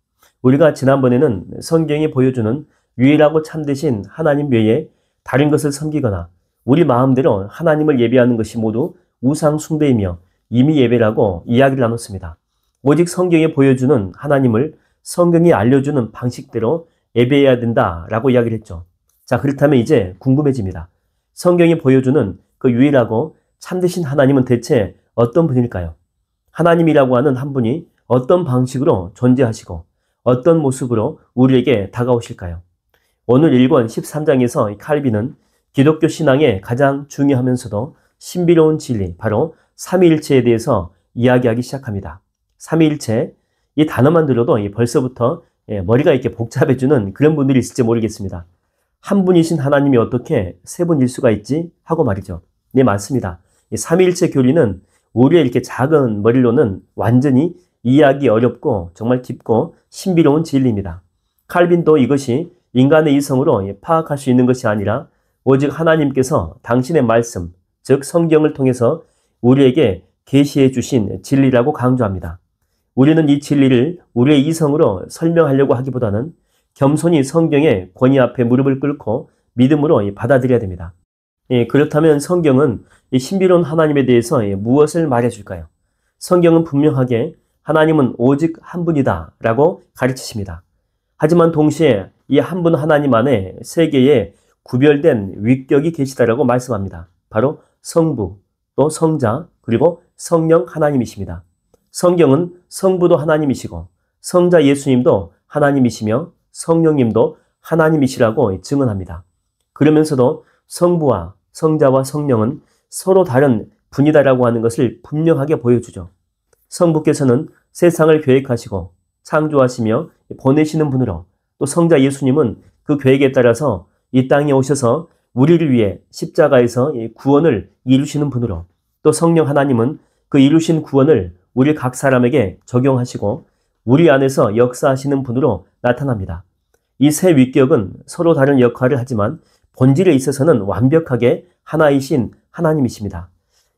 우리가 지난번에는 성경이 보여주는 유일하고 참되신 하나님 외에 다른 것을 섬기거나 우리 마음대로 하나님을 예배하는 것이 모두 우상 숭배이며 임의 예배라고 이야기를 나눴습니다. 오직 성경이 보여주는 하나님을 성경이 알려주는 방식대로 예배해야 된다라고 이야기를 했죠. 자, 그렇다면 이제 궁금해집니다. 성경이 보여주는 그 유일하고 참되신 하나님은 대체 어떤 분일까요? 하나님이라고 하는 한 분이 어떤 방식으로 존재하시고 어떤 모습으로 우리에게 다가오실까요? 오늘 1권 13장에서 칼빈은 기독교 신앙의 가장 중요하면서도 신비로운 진리, 바로 삼위일체에 대해서 이야기하기 시작합니다. 삼위일체, 이 단어만 들어도 벌써부터 머리가 이렇게 복잡해지는 그런 분들이 있을지 모르겠습니다. 한 분이신 하나님이 어떻게 세 분일 수가 있지? 하고 말이죠. 네, 맞습니다. 이 삼위일체 교리는 우리의 이렇게 작은 머리로는 완전히 이해하기 어렵고 정말 깊고 신비로운 진리입니다. 칼빈도 이것이 인간의 이성으로 파악할 수 있는 것이 아니라 오직 하나님께서 당신의 말씀, 즉 성경을 통해서 우리에게 계시해 주신 진리라고 강조합니다. 우리는 이 진리를 우리의 이성으로 설명하려고 하기보다는 겸손히 성경의 권위 앞에 무릎을 꿇고 믿음으로 받아들여야 됩니다. 그렇다면 성경은 이 신비로운 하나님에 대해서 무엇을 말해줄까요? 성경은 분명하게 하나님은 오직 한 분이다 라고 가르치십니다. 하지만 동시에 이 한 분 하나님 안에 세 개의 구별된 위격이 계시다라고 말씀합니다. 바로 성부, 또 성자, 그리고 성령 하나님이십니다. 성경은 성부도 하나님이시고 성자 예수님도 하나님이시며 성령님도 하나님이시라고 증언합니다. 그러면서도 성부와 성자와 성령은 서로 다른 분이다라고 하는 것을 분명하게 보여주죠. 성부께서는 세상을 계획하시고 창조하시며 보내시는 분으로, 또 성자 예수님은 그 계획에 따라서 이 땅에 오셔서 우리를 위해 십자가에서 구원을 이루시는 분으로, 또 성령 하나님은 그 이루신 구원을 우리 각 사람에게 적용하시고 우리 안에서 역사하시는 분으로 나타납니다. 이 세 위격은 서로 다른 역할을 하지만 본질에 있어서는 완벽하게 하나이신 하나님이십니다.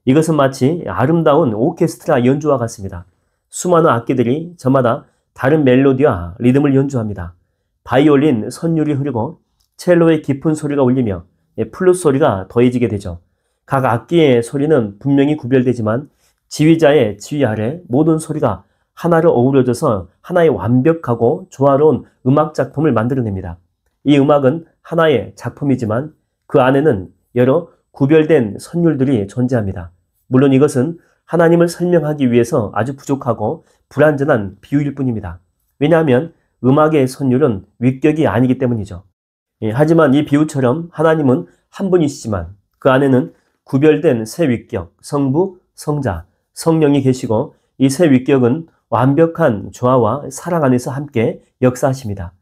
이것은 마치 아름다운 오케스트라 연주와 같습니다. 수많은 악기들이 저마다 다른 멜로디와 리듬을 연주합니다. 바이올린 선율이 흐르고 첼로의 깊은 소리가 울리며 플룻 소리가 더해지게 되죠. 각 악기의 소리는 분명히 구별되지만 지휘자의 지휘 아래 모든 소리가 하나로 어우러져서 하나의 완벽하고 조화로운 음악 작품을 만들어냅니다. 이 음악은 하나의 작품이지만 그 안에는 여러 구별된 선율들이 존재합니다. 물론 이것은 하나님을 설명하기 위해서 아주 부족하고 불완전한 비유일 뿐입니다. 왜냐하면 음악의 선율은 위격이 아니기 때문이죠. 하지만 이 비유처럼 하나님은 한 분이시지만 그 안에는 구별된 세 위격, 성부, 성자, 성령이 계시고 이 세 위격은 완벽한 조화와 사랑 안에서 함께 역사하십니다.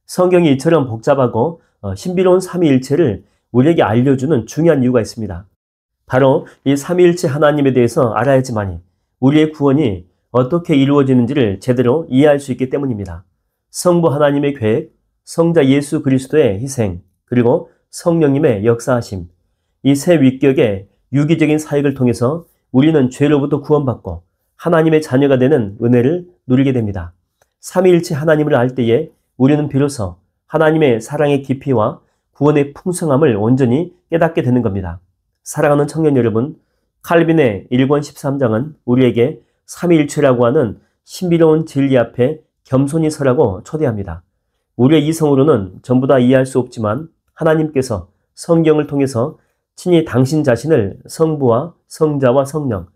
성경이 이처럼 복잡하고 신비로운 삼위일체를 우리에게 알려주는 중요한 이유가 있습니다. 바로 이 삼위일체 하나님에 대해서 알아야지만이 우리의 구원이 어떻게 이루어지는지를 제대로 이해할 수 있기 때문입니다. 성부 하나님의 계획, 성자 예수 그리스도의 희생, 그리고 성령님의 역사하심, 이 세 위격의 유기적인 사역을 통해서 우리는 죄로부터 구원받고 하나님의 자녀가 되는 은혜를 누리게 됩니다. 삼위일체 하나님을 알 때에 우리는 비로소 하나님의 사랑의 깊이와 구원의 풍성함을 온전히 깨닫게 되는 겁니다. 사랑하는 청년 여러분, 칼빈의 1권 13장은 우리에게 삼위일체라고 하는 신비로운 진리 앞에 겸손히 서라고 초대합니다. 우리의 이성으로는 전부 다 이해할 수 없지만 하나님께서 성경을 통해서 친히 당신 자신을 성부와 성자와 성령,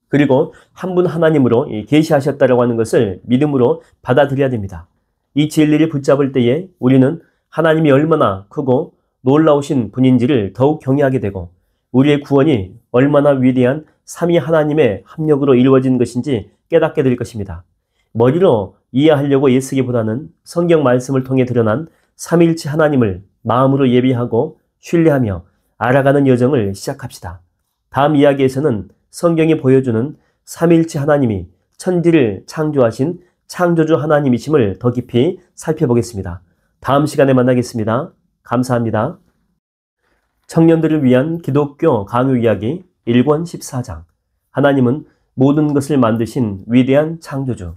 그리고 한 분 하나님으로 계시하셨다라고 하는 것을 믿음으로 받아들여야 됩니다. 이 진리를 붙잡을 때에 우리는 하나님이 얼마나 크고 놀라우신 분인지를 더욱 경외하게 되고 우리의 구원이 얼마나 위대한 삼위 하나님의 합력으로 이루어진 것인지 깨닫게 될 것입니다. 머리로 이해하려고 애쓰기보다는 성경 말씀을 통해 드러난 삼위일체 하나님을 마음으로 예비하고 신뢰하며 알아가는 여정을 시작합시다. 다음 이야기에서는 성경이 보여주는 삼위일체 하나님이 천지를 창조하신 창조주 하나님이심을 더 깊이 살펴보겠습니다. 다음 시간에 만나겠습니다. 감사합니다. 청년들을 위한 기독교 강요 이야기 1권 14장. 하나님은 모든 것을 만드신 위대한 창조주.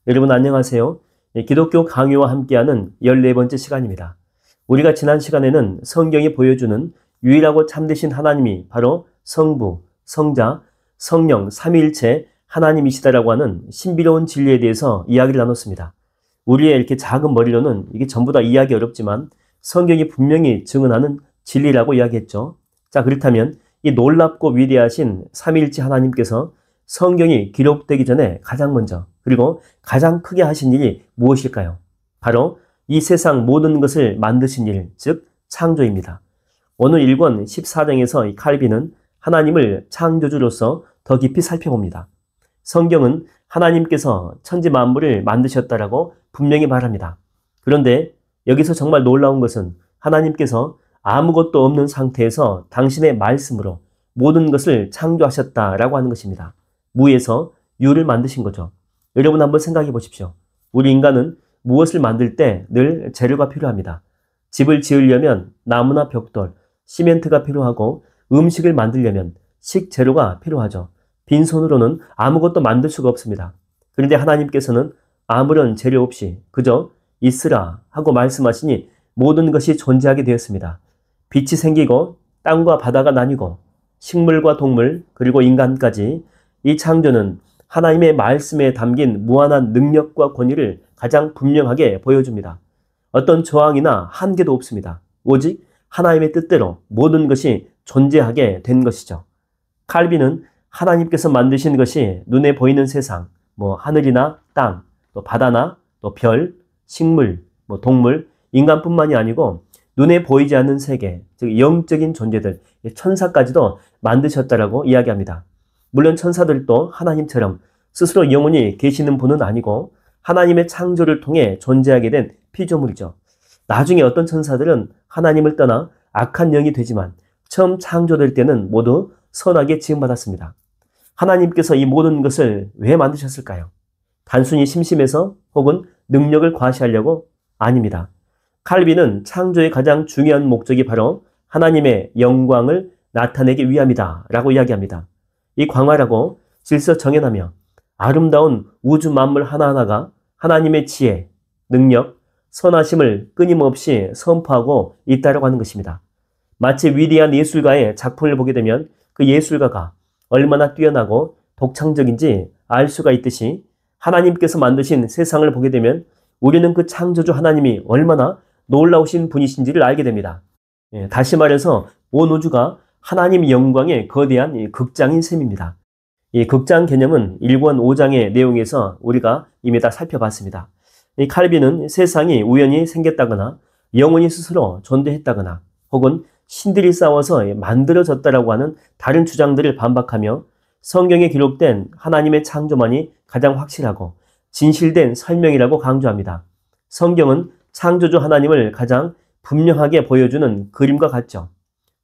여러분 안녕하세요. 기독교 강요와 함께하는 14번째 시간입니다. 우리가 지난 시간에는 성경이 보여주는 유일하고 참되신 하나님이 바로 성부, 성자, 성령 삼위일체 하나님이시다라고 하는 신비로운 진리에 대해서 이야기를 나눴습니다. 우리의 이렇게 작은 머리로는 이게 전부 다 이해하기 어렵지만 성경이 분명히 증언하는 진리라고 이야기했죠. 자, 그렇다면 이 놀랍고 위대하신 삼위일체 하나님께서 성경이 기록되기 전에 가장 먼저 그리고 가장 크게 하신 일이 무엇일까요? 바로 이 세상 모든 것을 만드신 일, 즉 창조입니다. 오늘 1권 14장에서 이 칼빈은 하나님을 창조주로서 더 깊이 살펴봅니다. 성경은 하나님께서 천지 만물을 만드셨다라고 분명히 말합니다. 그런데 여기서 정말 놀라운 것은 하나님께서 아무것도 없는 상태에서 당신의 말씀으로 모든 것을 창조하셨다라고 하는 것입니다. 무에서 유를 만드신 거죠. 여러분 한번 생각해 보십시오. 우리 인간은 무엇을 만들 때 늘 재료가 필요합니다. 집을 지으려면 나무나 벽돌, 시멘트가 필요하고 음식을 만들려면 식재료가 필요하죠. 빈손으로는 아무것도 만들 수가 없습니다. 그런데 하나님께서는 아무런 재료 없이 그저 있으라 하고 말씀하시니 모든 것이 존재하게 되었습니다. 빛이 생기고 땅과 바다가 나뉘고 식물과 동물 그리고 인간까지 이 창조는 하나님의 말씀에 담긴 무한한 능력과 권위를 가장 분명하게 보여줍니다. 어떤 저항이나 한계도 없습니다. 오직 하나님의 뜻대로 모든 것이 존재하게 된 것이죠. 칼빈은 하나님께서 만드신 것이 눈에 보이는 세상, 뭐 하늘이나 땅, 또 바다나 또 별, 식물, 뭐 동물, 인간뿐만이 아니고 눈에 보이지 않는 세계, 즉 영적인 존재들, 천사까지도 만드셨다라고 이야기합니다. 물론 천사들도 하나님처럼 스스로 영원히 계시는 분은 아니고 하나님의 창조를 통해 존재하게 된 피조물이죠. 나중에 어떤 천사들은 하나님을 떠나 악한 영이 되지만 처음 창조될 때는 모두 선하게 지음받았습니다. 하나님께서 이 모든 것을 왜 만드셨을까요? 단순히 심심해서 혹은 능력을 과시하려고? 아닙니다. 칼빈은 창조의 가장 중요한 목적이 바로 하나님의 영광을 나타내기 위함이다 라고 이야기합니다. 이 광활하고 질서 정연하며 아름다운 우주 만물 하나하나가 하나님의 지혜, 능력, 선하심을 끊임없이 선포하고 있다고 하는 것입니다. 마치 위대한 예술가의 작품을 보게 되면 그 예술가가 얼마나 뛰어나고 독창적인지 알 수가 있듯이 하나님께서 만드신 세상을 보게 되면 우리는 그 창조주 하나님이 얼마나 놀라우신 분이신지를 알게 됩니다. 다시 말해서 온 우주가 하나님 영광의 거대한 극장인 셈입니다. 이 극장 개념은 1권 5장의 내용에서 우리가 이미 다 살펴봤습니다. 이 칼빈은 세상이 우연히 생겼다거나 영혼이 스스로 존재했다거나 혹은 신들이 싸워서 만들어졌다라고 하는 다른 주장들을 반박하며 성경에 기록된 하나님의 창조만이 가장 확실하고 진실된 설명이라고 강조합니다. 성경은 창조주 하나님을 가장 분명하게 보여주는 그림과 같죠.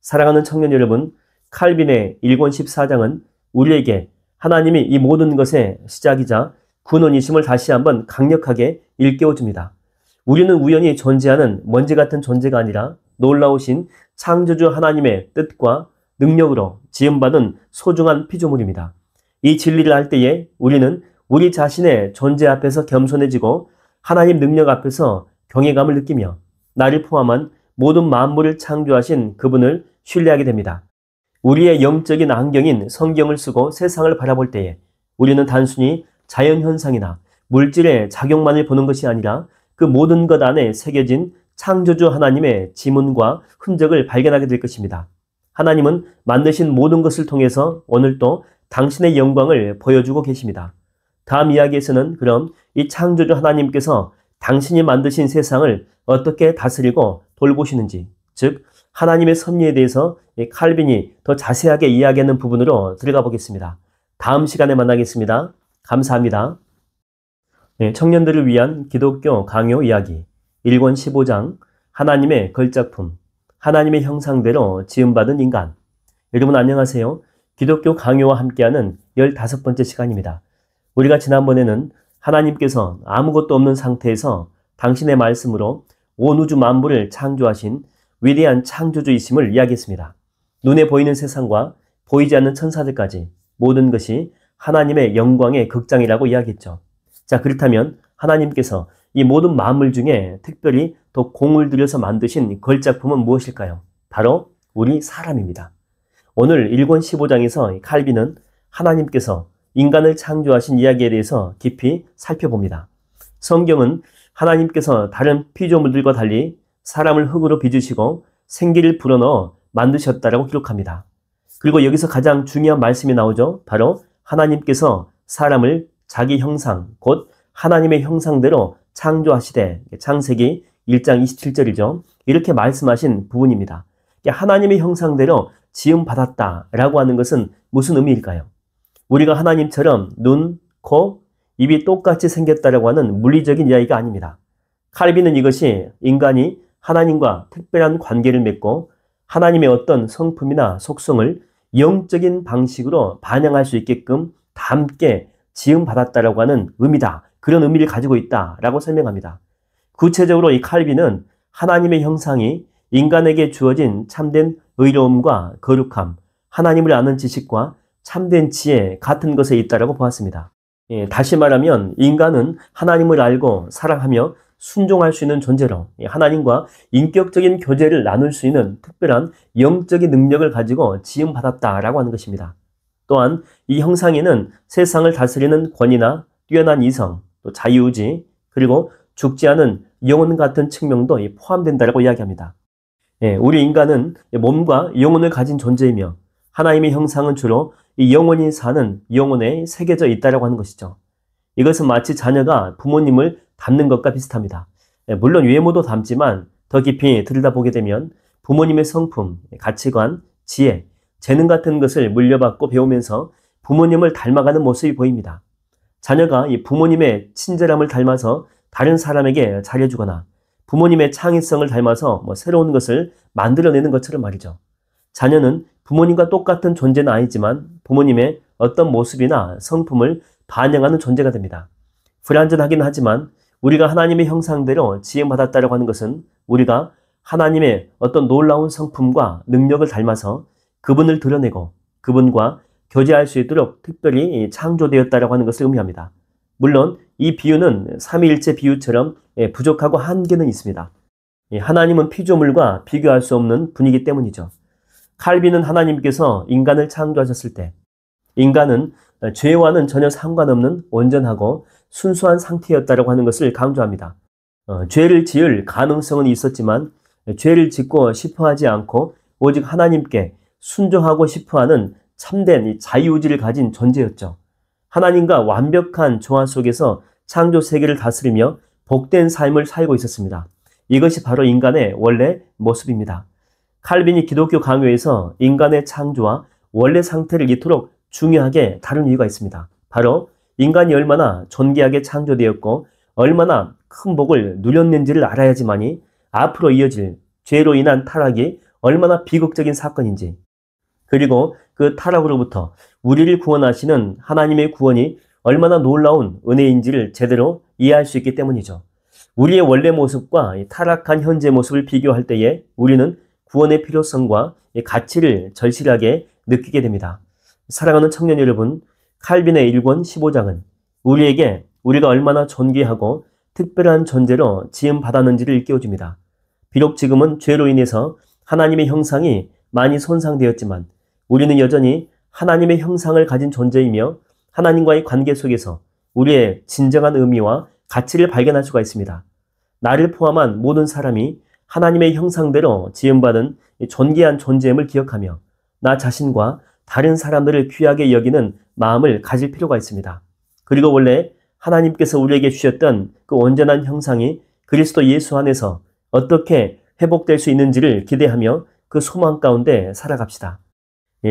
사랑하는 청년 여러분, 칼빈의 1권 14장은 우리에게 하나님이 이 모든 것의 시작이자 근원이심을 다시 한번 강력하게 일깨워줍니다. 우리는 우연히 존재하는 먼지 같은 존재가 아니라 놀라우신 창조주 하나님의 뜻과 능력으로 지음받은 소중한 피조물입니다. 이 진리를 알 때에 우리는 우리 자신의 존재 앞에서 겸손해지고 하나님 능력 앞에서 경외감을 느끼며 나를 포함한 모든 만물을 창조하신 그분을 신뢰하게 됩니다. 우리의 영적인 안경인 성경을 쓰고 세상을 바라볼 때에 우리는 단순히 자연현상이나 물질의 작용만을 보는 것이 아니라 그 모든 것 안에 새겨진 창조주 하나님의 지문과 흔적을 발견하게 될 것입니다. 하나님은 만드신 모든 것을 통해서 오늘도 당신의 영광을 보여주고 계십니다. 다음 이야기에서는 그럼 이 창조주 하나님께서 당신이 만드신 세상을 어떻게 다스리고 돌보시는지, 즉 하나님의 섭리에 대해서 칼빈이 더 자세하게 이야기하는 부분으로 들어가 보겠습니다. 다음 시간에 만나겠습니다. 감사합니다. 청년들을 위한 기독교 강요 이야기 1권 15장 하나님의 걸작품, 하나님의 형상대로 지음받은 인간. 여러분 안녕하세요. 기독교 강요와 함께하는 15번째 시간입니다. 우리가 지난번에는 하나님께서 아무것도 없는 상태에서 당신의 말씀으로 온 우주 만물을 창조하신 위대한 창조주이심을 이야기했습니다. 눈에 보이는 세상과 보이지 않는 천사들까지 모든 것이 하나님의 영광의 극장이라고 이야기했죠. 자, 그렇다면 하나님께서 이 모든 만물 중에 특별히 더 공을 들여서 만드신 걸작품은 무엇일까요? 바로 우리 사람입니다. 오늘 1권 15장에서 칼빈은 하나님께서 인간을 창조하신 이야기에 대해서 깊이 살펴봅니다. 성경은 하나님께서 다른 피조물들과 달리 사람을 흙으로 빚으시고 생기를 불어넣어 만드셨다라고 기록합니다. 그리고 여기서 가장 중요한 말씀이 나오죠. 바로 하나님께서 사람을 자기 형상, 곧 하나님의 형상대로 창조하시되, 창세기 1장 27절이죠. 이렇게 말씀하신 부분입니다. 하나님의 형상대로 지음받았다라고 하는 것은 무슨 의미일까요? 우리가 하나님처럼 눈, 코, 입이 똑같이 생겼다라고 하는 물리적인 이야기가 아닙니다. 칼빈은 이것이 인간이 하나님과 특별한 관계를 맺고 하나님의 어떤 성품이나 속성을 영적인 방식으로 반영할 수 있게끔 다 함께 지음받았다라고 하는 의미다. 그런 의미를 가지고 있다라고 설명합니다. 구체적으로 이 칼빈은 하나님의 형상이 인간에게 주어진 참된 의로움과 거룩함, 하나님을 아는 지식과 참된 지혜 같은 것에 있다라고 보았습니다. 다시 말하면 인간은 하나님을 알고 사랑하며 순종할 수 있는 존재로 하나님과 인격적인 교제를 나눌 수 있는 특별한 영적인 능력을 가지고 지음받았다라고 하는 것입니다. 또한 이 형상에는 세상을 다스리는 권위나 뛰어난 이성, 또 자유의지, 그리고 죽지 않은 영혼 같은 측면도 포함된다라고 이야기합니다. 우리 인간은 몸과 영혼을 가진 존재이며 하나님의 형상은 주로 이 영혼이 사는 영혼에 새겨져 있다라고 하는 것이죠. 이것은 마치 자녀가 부모님을 닮는 것과 비슷합니다. 물론 외모도 닮지만 더 깊이 들여다보게 되면 부모님의 성품, 가치관, 지혜, 재능 같은 것을 물려받고 배우면서 부모님을 닮아가는 모습이 보입니다. 자녀가 이 부모님의 친절함을 닮아서 다른 사람에게 잘해주거나 부모님의 창의성을 닮아서 새로운 것을 만들어내는 것처럼 말이죠. 자녀는 부모님과 똑같은 존재는 아니지만 부모님의 어떤 모습이나 성품을 반영하는 존재가 됩니다. 불완전하긴 하지만 우리가 하나님의 형상대로 지음받았다고 하는 것은 우리가 하나님의 어떤 놀라운 성품과 능력을 닮아서 그분을 드러내고 그분과 교제할 수 있도록 특별히 창조되었다고 하는 것을 의미합니다. 물론 이 비유는 삼위일체 비유처럼 부족하고 한계는 있습니다. 하나님은 피조물과 비교할 수 없는 분이기 때문이죠. 칼빈은 하나님께서 인간을 창조하셨을 때 인간은 죄와는 전혀 상관없는 온전하고 순수한 상태였다고 하는 것을 강조합니다. 죄를 지을 가능성은 있었지만 죄를 짓고 싶어하지 않고 오직 하나님께 순종하고 싶어하는 참된 자유의지를 가진 존재였죠. 하나님과 완벽한 조화 속에서 창조 세계를 다스리며 복된 삶을 살고 있었습니다. 이것이 바로 인간의 원래 모습입니다. 칼빈이 기독교 강요에서 인간의 창조와 원래 상태를 이토록 중요하게 다룬 이유가 있습니다. 바로 인간이 얼마나 존귀하게 창조되었고 얼마나 큰 복을 누렸는지를 알아야지만이 앞으로 이어질 죄로 인한 타락이 얼마나 비극적인 사건인지, 그리고 그 타락으로부터 우리를 구원하시는 하나님의 구원이 얼마나 놀라운 은혜인지를 제대로 이해할 수 있기 때문이죠. 우리의 원래 모습과 타락한 현재 모습을 비교할 때에 우리는 구원의 필요성과 가치를 절실하게 느끼게 됩니다. 사랑하는 청년 여러분, 칼빈의 1권 15장은 우리에게 우리가 얼마나 존귀하고 특별한 존재로 지음받았는지를 일깨워줍니다. 비록 지금은 죄로 인해서 하나님의 형상이 많이 손상되었지만 우리는 여전히 하나님의 형상을 가진 존재이며 하나님과의 관계 속에서 우리의 진정한 의미와 가치를 발견할 수가 있습니다. 나를 포함한 모든 사람이 하나님의 형상대로 지음받은 존귀한 존재임을 기억하며 나 자신과 다른 사람들을 귀하게 여기는 마음을 가질 필요가 있습니다. 그리고 원래 하나님께서 우리에게 주셨던 그 온전한 형상이 그리스도 예수 안에서 어떻게 회복될 수 있는지를 기대하며 그 소망 가운데 살아갑시다.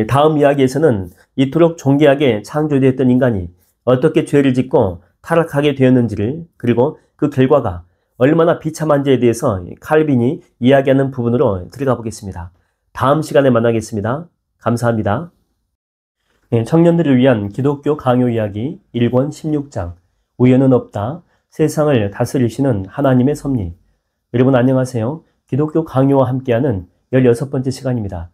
다음 이야기에서는 이토록 존귀하게 창조되었던 인간이 어떻게 죄를 짓고 타락하게 되었는지를, 그리고 그 결과가 얼마나 비참한지에 대해서 칼빈이 이야기하는 부분으로 들어가 보겠습니다. 다음 시간에 만나겠습니다. 감사합니다. 청년들을 위한 기독교 강요 이야기 1권 16장 우연은 없다. 세상을 다스리시는 하나님의 섭리. 여러분 안녕하세요. 기독교 강요와 함께하는 16번째 시간입니다.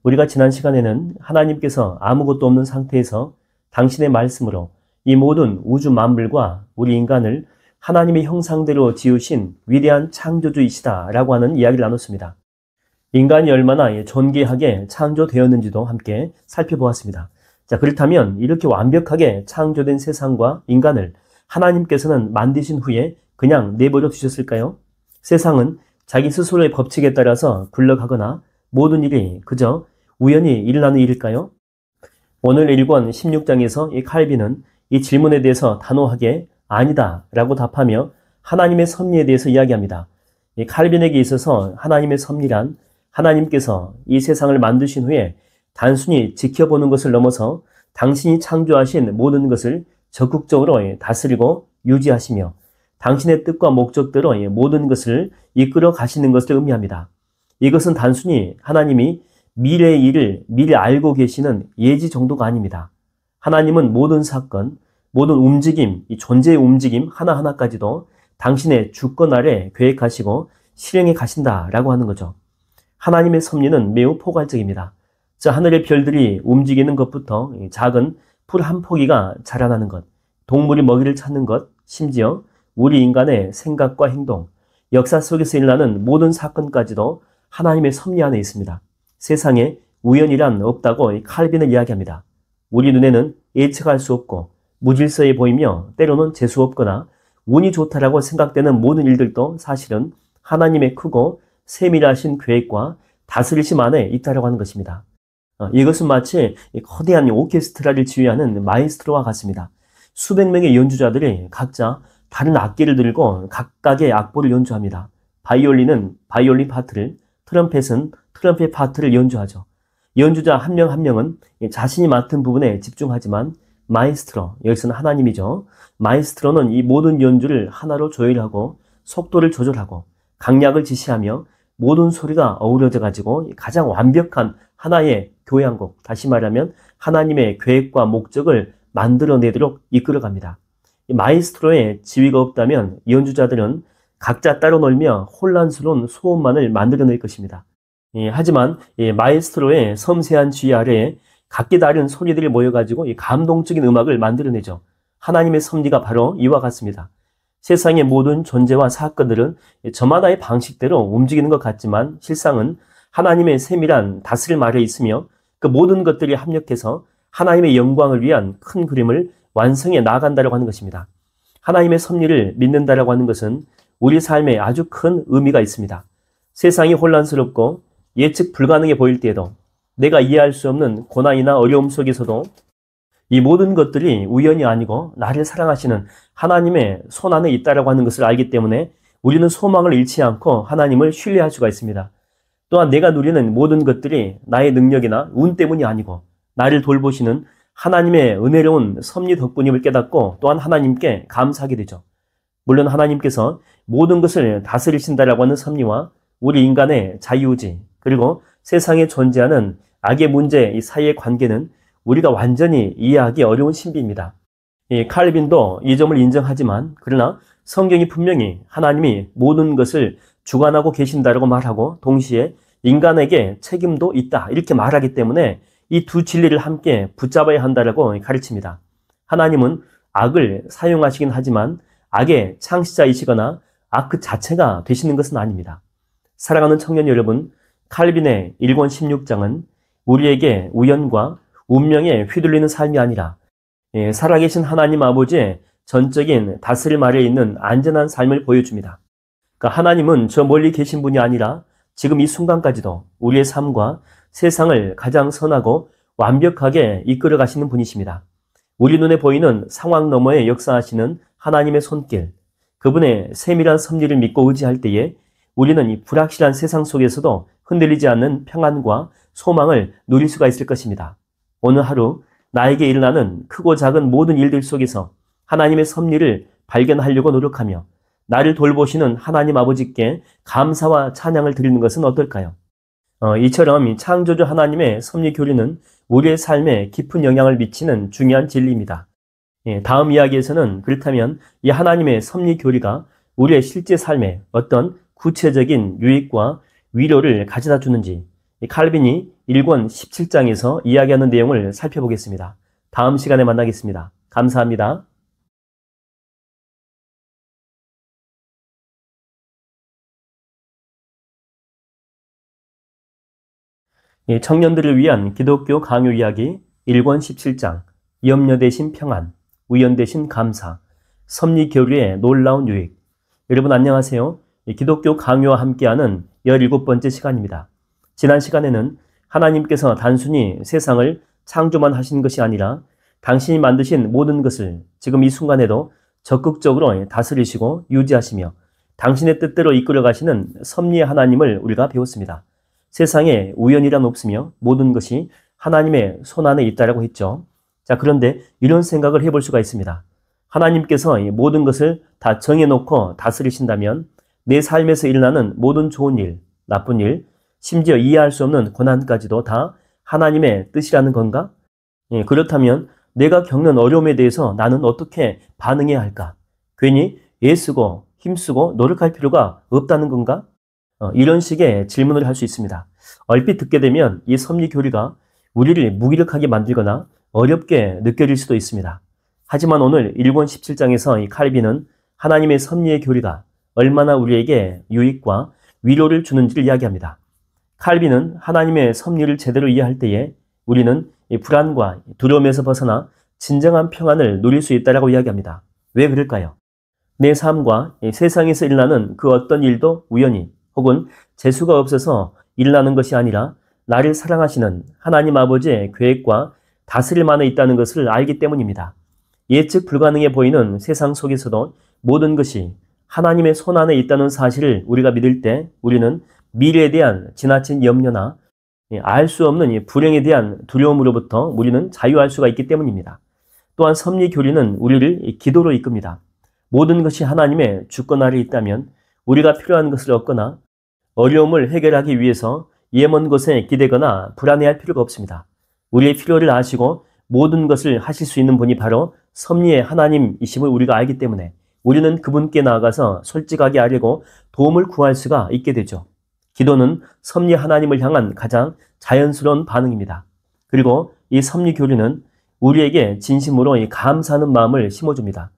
우리가 지난 시간에는 하나님께서 아무것도 없는 상태에서 당신의 말씀으로 이 모든 우주 만물과 우리 인간을 하나님의 형상대로 지으신 위대한 창조주이시다라고 하는 이야기를 나눴습니다. 인간이 얼마나 존귀하게 창조되었는지도 함께 살펴보았습니다. 자, 그렇다면 이렇게 완벽하게 창조된 세상과 인간을 하나님께서는 만드신 후에 그냥 내버려 두셨을까요? 세상은 자기 스스로의 법칙에 따라서 굴러가거나 모든 일이 그저 우연히 일어나는 일일까요? 오늘 1권 16장에서 이 칼빈은 이 질문에 대해서 단호하게 아니다 라고 답하며 하나님의 섭리에 대해서 이야기합니다. 이 칼빈에게 있어서 하나님의 섭리란 하나님께서 이 세상을 만드신 후에 단순히 지켜보는 것을 넘어서 당신이 창조하신 모든 것을 적극적으로 다스리고 유지하시며 당신의 뜻과 목적대로 모든 것을 이끌어 가시는 것을 의미합니다. 이것은 단순히 하나님이 미래의 일을 미리 알고 계시는 예지 정도가 아닙니다. 하나님은 모든 사건, 모든 움직임, 이 존재의 움직임 하나하나까지도 당신의 주권 아래 계획하시고 실행해 가신다라고 하는 거죠. 하나님의 섭리는 매우 포괄적입니다. 저 하늘의 별들이 움직이는 것부터 작은 풀 한 포기가 자라나는 것, 동물이 먹이를 찾는 것, 심지어 우리 인간의 생각과 행동, 역사 속에서 일어나는 모든 사건까지도 하나님의 섭리 안에 있습니다. 세상에 우연이란 없다고 칼빈은 이야기합니다. 우리 눈에는 예측할 수 없고 무질서해 보이며 때로는 재수없거나 운이 좋다라고 생각되는 모든 일들도 사실은 하나님의 크고 세밀하신 계획과 다스리심 안에 있다고 하는 것입니다. 이것은 마치 거대한 오케스트라를 지휘하는 마에스트로와 같습니다. 수백 명의 연주자들이 각자 다른 악기를 들고 각각의 악보를 연주합니다. 바이올린은 바이올린 파트를, 트럼펫은 트럼펫 파트를 연주하죠. 연주자 한 명 한 명은 자신이 맡은 부분에 집중하지만 마이스트로, 여기서는 하나님이죠. 마이스트로는 이 모든 연주를 하나로 조율하고 속도를 조절하고 강약을 지시하며 모든 소리가 어우러져 가지고 가장 완벽한 하나의 교향곡, 다시 말하면 하나님의 계획과 목적을 만들어내도록 이끌어갑니다. 마이스트로의 지위가 없다면 연주자들은 각자 따로 놀며 혼란스러운 소음만을 만들어낼 것입니다. 하지만 마이스트로의 섬세한 지휘 아래에 각기 다른 소리들이 모여가지고 감동적인 음악을 만들어내죠. 하나님의 섭리가 바로 이와 같습니다. 세상의 모든 존재와 사건들은 저마다의 방식대로 움직이는 것 같지만 실상은 하나님의 세밀한 다스림 아래 있으며 그 모든 것들이 합력해서 하나님의 영광을 위한 큰 그림을 완성해 나아간다고 하는 것입니다. 하나님의 섭리를 믿는다라고 하는 것은 우리 삶에 아주 큰 의미가 있습니다. 세상이 혼란스럽고 예측 불가능해 보일 때에도 내가 이해할 수 없는 고난이나 어려움 속에서도 이 모든 것들이 우연이 아니고 나를 사랑하시는 하나님의 손 안에 있다라고 하는 것을 알기 때문에 우리는 소망을 잃지 않고 하나님을 신뢰할 수가 있습니다. 또한 내가 누리는 모든 것들이 나의 능력이나 운 때문이 아니고 나를 돌보시는 하나님의 은혜로운 섭리 덕분임을 깨닫고 또한 하나님께 감사하게 되죠. 물론 하나님께서 모든 것을 다스리신다라고 하는 섭리와 우리 인간의 자유의지 그리고 세상에 존재하는 악의 문제, 이 사이의 관계는 우리가 완전히 이해하기 어려운 신비입니다. 칼빈도 이 점을 인정하지만 그러나 성경이 분명히 하나님이 모든 것을 주관하고 계신다라고 말하고 동시에 인간에게 책임도 있다 이렇게 말하기 때문에 이 두 진리를 함께 붙잡아야 한다라고 가르칩니다. 하나님은 악을 사용하시긴 하지만 악의 창시자이시거나 악 그 자체가 되시는 것은 아닙니다. 사랑하는 청년 여러분, 칼빈의 1권 16장은 우리에게 우연과 운명에 휘둘리는 삶이 아니라 살아계신 하나님 아버지의 전적인 다스림 아래에 있는 안전한 삶을 보여줍니다. 그러니까 하나님은 저 멀리 계신 분이 아니라 지금 이 순간까지도 우리의 삶과 세상을 가장 선하고 완벽하게 이끌어 가시는 분이십니다. 우리 눈에 보이는 상황 너머에 역사하시는 하나님의 손길, 그분의 세밀한 섭리를 믿고 의지할 때에 우리는 이 불확실한 세상 속에서도 흔들리지 않는 평안과 소망을 누릴 수가 있을 것입니다. 오늘 하루 나에게 일어나는 크고 작은 모든 일들 속에서 하나님의 섭리를 발견하려고 노력하며 나를 돌보시는 하나님 아버지께 감사와 찬양을 드리는 것은 어떨까요? 이처럼 창조주 하나님의 섭리 교리는 우리의 삶에 깊은 영향을 미치는 중요한 진리입니다. 다음 이야기에서는 그렇다면 이 하나님의 섭리 교리가 우리의 실제 삶에 어떤 구체적인 유익과 위로를 가져다 주는지 칼빈이 1권 17장에서 이야기하는 내용을 살펴보겠습니다. 다음 시간에 만나겠습니다. 감사합니다. 청년들을 위한 기독교 강요 이야기 1권 17장 염려 대신 평안, 우연 대신 감사, 섭리 교류의 놀라운 유익. 여러분 안녕하세요. 기독교 강요와 함께하는 17번째 시간입니다. 지난 시간에는 하나님께서 단순히 세상을 창조만 하신 것이 아니라 당신이 만드신 모든 것을 지금 이 순간에도 적극적으로 다스리시고 유지하시며 당신의 뜻대로 이끌어 가시는 섭리의 하나님을 우리가 배웠습니다. 세상에 우연이란 없으며 모든 것이 하나님의 손 안에 있다라고 했죠. 자, 그런데 이런 생각을 해볼 수가 있습니다. 하나님께서 모든 것을 다 정해놓고 다스리신다면 내 삶에서 일어나는 모든 좋은 일, 나쁜 일, 심지어 이해할 수 없는 고난까지도 다 하나님의 뜻이라는 건가? 그렇다면 내가 겪는 어려움에 대해서 나는 어떻게 반응해야 할까? 괜히 애쓰고 힘쓰고 노력할 필요가 없다는 건가? 이런 식의 질문을 할 수 있습니다. 얼핏 듣게 되면 이 섭리 교리가 우리를 무기력하게 만들거나 어렵게 느껴질 수도 있습니다. 하지만 오늘 1권 17장에서 이 칼빈은 하나님의 섭리의 교리가 얼마나 우리에게 유익과 위로를 주는지를 이야기합니다. 칼빈은 하나님의 섭리를 제대로 이해할 때에 우리는 이 불안과 두려움에서 벗어나 진정한 평안을 누릴 수 있다고 이야기합니다. 왜 그럴까요? 내 삶과 세상에서 일어나는 그 어떤 일도 우연히 혹은 재수가 없어서 일어나는 것이 아니라 나를 사랑하시는 하나님 아버지의 계획과 다스림 안에 있다는 것을 알기 때문입니다. 예측 불가능해 보이는 세상 속에서도 모든 것이 하나님의 손안에 있다는 사실을 우리가 믿을 때 우리는 미래에 대한 지나친 염려나 알 수 없는 이 불행에 대한 두려움으로부터 우리는 자유할 수가 있기 때문입니다. 또한 섭리 교리는 우리를 기도로 이끕니다. 모든 것이 하나님의 주권 아래 있다면 우리가 필요한 것을 얻거나 어려움을 해결하기 위해서 예먼 곳에 기대거나 불안해할 필요가 없습니다. 우리의 필요를 아시고 모든 것을 하실 수 있는 분이 바로 섭리의 하나님이심을 우리가 알기 때문에 우리는 그분께 나아가서 솔직하게 아뢰고 도움을 구할 수가 있게 되죠. 기도는 섭리 하나님을 향한 가장 자연스러운 반응입니다. 그리고 이 섭리 교리는 우리에게 진심으로 이 감사하는 마음을 심어줍니다.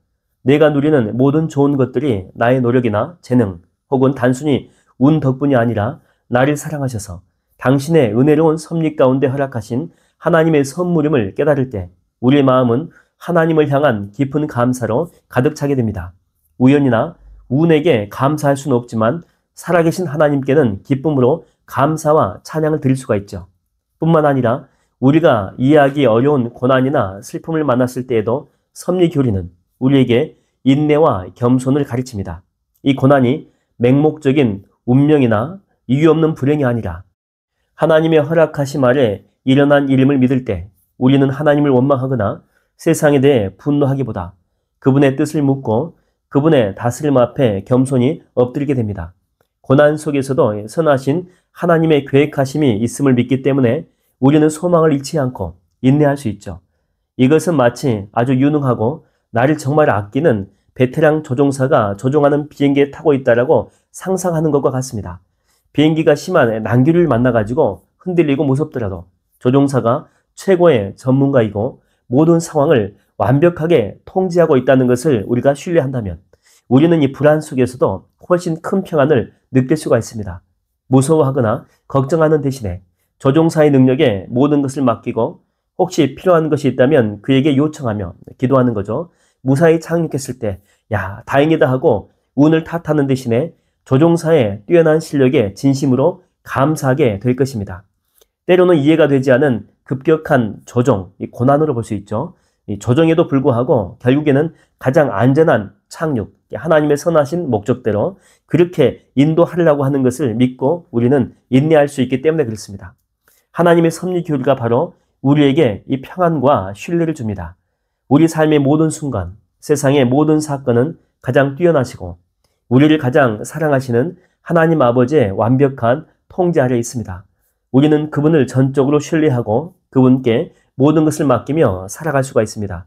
내가 누리는 모든 좋은 것들이 나의 노력이나 재능 혹은 단순히 운 덕분이 아니라 나를 사랑하셔서 당신의 은혜로운 섭리 가운데 허락하신 하나님의 선물임을 깨달을 때 우리의 마음은 하나님을 향한 깊은 감사로 가득 차게 됩니다. 우연이나 운에게 감사할 수는 없지만 살아계신 하나님께는 기쁨으로 감사와 찬양을 드릴 수가 있죠. 뿐만 아니라 우리가 이해하기 어려운 고난이나 슬픔을 만났을 때에도 섭리 교리는 우리에게 인내와 겸손을 가르칩니다. 이 고난이 맹목적인 운명이나 이유 없는 불행이 아니라 하나님의 허락하심 아래 일어난 일임을 믿을 때 우리는 하나님을 원망하거나 세상에 대해 분노하기보다 그분의 뜻을 묻고 그분의 다스림 앞에 겸손히 엎드리게 됩니다. 고난 속에서도 선하신 하나님의 계획하심이 있음을 믿기 때문에 우리는 소망을 잃지 않고 인내할 수 있죠. 이것은 마치 아주 유능하고 나를 정말 아끼는 베테랑 조종사가 조종하는 비행기에 타고 있다라고 상상하는 것과 같습니다. 비행기가 심한 난기를 만나가지고 흔들리고 무섭더라도 조종사가 최고의 전문가이고 모든 상황을 완벽하게 통제하고 있다는 것을 우리가 신뢰한다면 우리는 이 불안 속에서도 훨씬 큰 평안을 느낄 수가 있습니다. 무서워하거나 걱정하는 대신에 조종사의 능력에 모든 것을 맡기고 혹시 필요한 것이 있다면 그에게 요청하며 기도하는 거죠. 무사히 착륙했을 때 야, 다행이다 하고 운을 탓하는 대신에 조종사의 뛰어난 실력에 진심으로 감사하게 될 것입니다. 때로는 이해가 되지 않은 급격한 조종, 고난으로 볼 수 있죠. 이 조종에도 불구하고 결국에는 가장 안전한 착륙, 하나님의 선하신 목적대로 그렇게 인도하려고 하는 것을 믿고 우리는 인내할 수 있기 때문에 그렇습니다. 하나님의 섭리 교리가 바로 우리에게 이 평안과 신뢰를 줍니다. 우리 삶의 모든 순간, 세상의 모든 사건은 가장 뛰어나시고 우리를 가장 사랑하시는 하나님 아버지의 완벽한 통제 아래 있습니다. 우리는 그분을 전적으로 신뢰하고 그분께 모든 것을 맡기며 살아갈 수가 있습니다.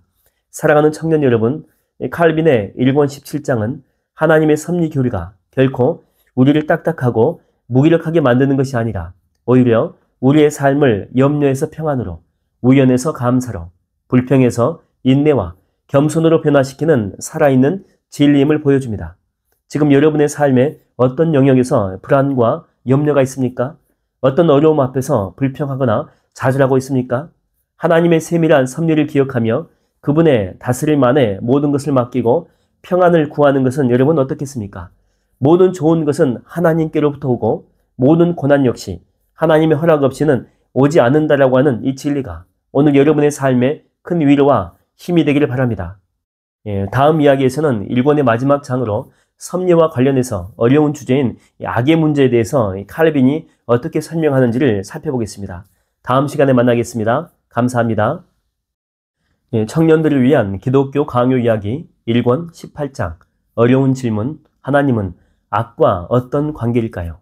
사랑하는 청년 여러분, 칼빈의 1권 17장은 하나님의 섭리 교리가 결코 우리를 딱딱하고 무기력하게 만드는 것이 아니라 오히려 우리의 삶을 염려에서 평안으로, 우연에서 감사로, 불평에서 인내와 겸손으로 변화시키는 살아있는 진리임을 보여줍니다. 지금 여러분의 삶에 어떤 영역에서 불안과 염려가 있습니까? 어떤 어려움 앞에서 불평하거나 좌절하고 있습니까? 하나님의 세밀한 섭리를 기억하며 그분의 다스림 안에 모든 것을 맡기고 평안을 구하는 것은 여러분 어떻겠습니까? 모든 좋은 것은 하나님께로부터 오고 모든 고난 역시 하나님의 허락 없이는 오지 않는다라고 하는 이 진리가 오늘 여러분의 삶에 큰 위로와 힘이 되기를 바랍니다. 다음 이야기에서는 1권의 마지막 장으로 섭리와 관련해서 어려운 주제인 악의 문제에 대해서 칼빈이 어떻게 설명하는지를 살펴보겠습니다. 다음 시간에 만나겠습니다. 감사합니다. 청년들을 위한 기독교 강요 이야기 1권 18장 어려운 질문 하나님은 악과 어떤 관계일까요?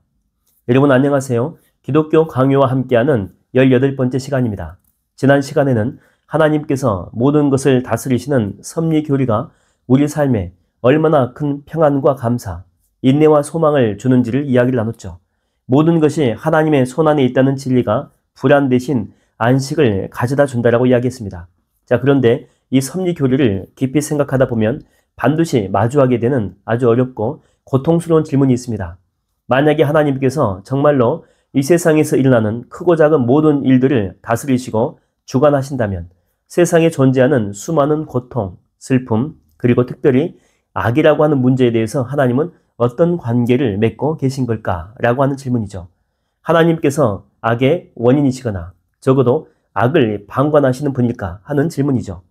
여러분 안녕하세요. 기독교 강요와 함께하는 18번째 시간입니다. 지난 시간에는 하나님께서 모든 것을 다스리시는 섭리 교리가 우리 삶에 얼마나 큰 평안과 감사, 인내와 소망을 주는지를 이야기를 나눴죠. 모든 것이 하나님의 손안에 있다는 진리가 불안 대신 안식을 가져다 준다라고 이야기했습니다. 자, 그런데 이 섭리 교리를 깊이 생각하다 보면 반드시 마주하게 되는 아주 어렵고 고통스러운 질문이 있습니다. 만약에 하나님께서 정말로 이 세상에서 일어나는 크고 작은 모든 일들을 다스리시고 주관하신다면 세상에 존재하는 수많은 고통, 슬픔, 그리고 특별히 악이라고 하는 문제에 대해서 하나님은 어떤 관계를 맺고 계신 걸까라고 하는 질문이죠. 하나님께서 악의 원인이시거나 적어도 악을 방관하시는 분일까 하는 질문이죠.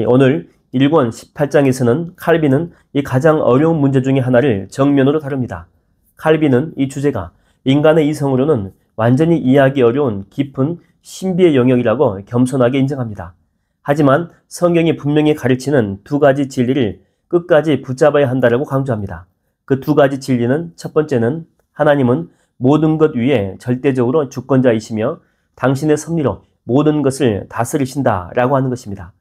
오늘 1권 18장에서는 칼빈은 이 가장 어려운 문제 중에 하나를 정면으로 다룹니다. 칼빈은 이 주제가 인간의 이성으로는 완전히 이해하기 어려운 깊은 신비의 영역이라고 겸손하게 인정합니다. 하지만 성경이 분명히 가르치는 두 가지 진리를 끝까지 붙잡아야 한다고 강조합니다. 그 두 가지 진리는 첫 번째는 하나님은 모든 것 위에 절대적으로 주권자이시며 당신의 섭리로 모든 것을 다스리신다라고 하는 것입니다.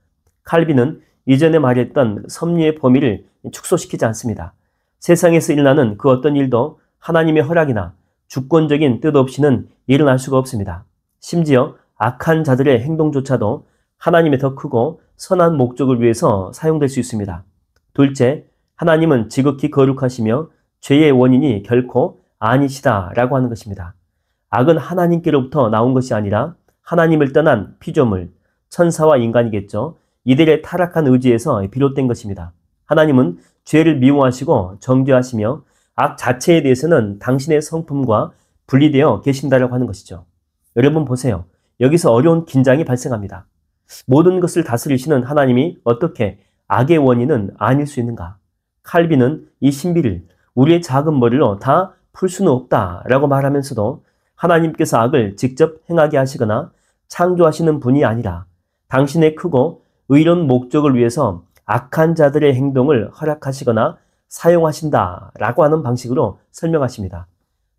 칼빈은 이전에 말했던 섭리의 범위를 축소시키지 않습니다. 세상에서 일어나는 그 어떤 일도 하나님의 허락이나 주권적인 뜻 없이는 일어날 수가 없습니다. 심지어 악한 자들의 행동조차도 하나님의 더 크고 선한 목적을 위해서 사용될 수 있습니다. 둘째, 하나님은 지극히 거룩하시며 죄의 원인이 결코 아니시다라고 하는 것입니다. 악은 하나님께로부터 나온 것이 아니라 하나님을 떠난 피조물, 천사와 인간이겠죠. 이들의 타락한 의지에서 비롯된 것입니다. 하나님은 죄를 미워하시고 정죄하시며 악 자체에 대해서는 당신의 성품과 분리되어 계신다라고 하는 것이죠. 여러분 보세요. 여기서 어려운 긴장이 발생합니다. 모든 것을 다스리시는 하나님이 어떻게 악의 원인은 아닐 수 있는가? 칼빈은 이 신비를 우리의 작은 머리로 다 풀 수는 없다라고 말하면서도 하나님께서 악을 직접 행하게 하시거나 창조하시는 분이 아니라 당신의 크고 의로운 목적을 위해서 악한 자들의 행동을 허락하시거나 사용하신다라고 하는 방식으로 설명하십니다.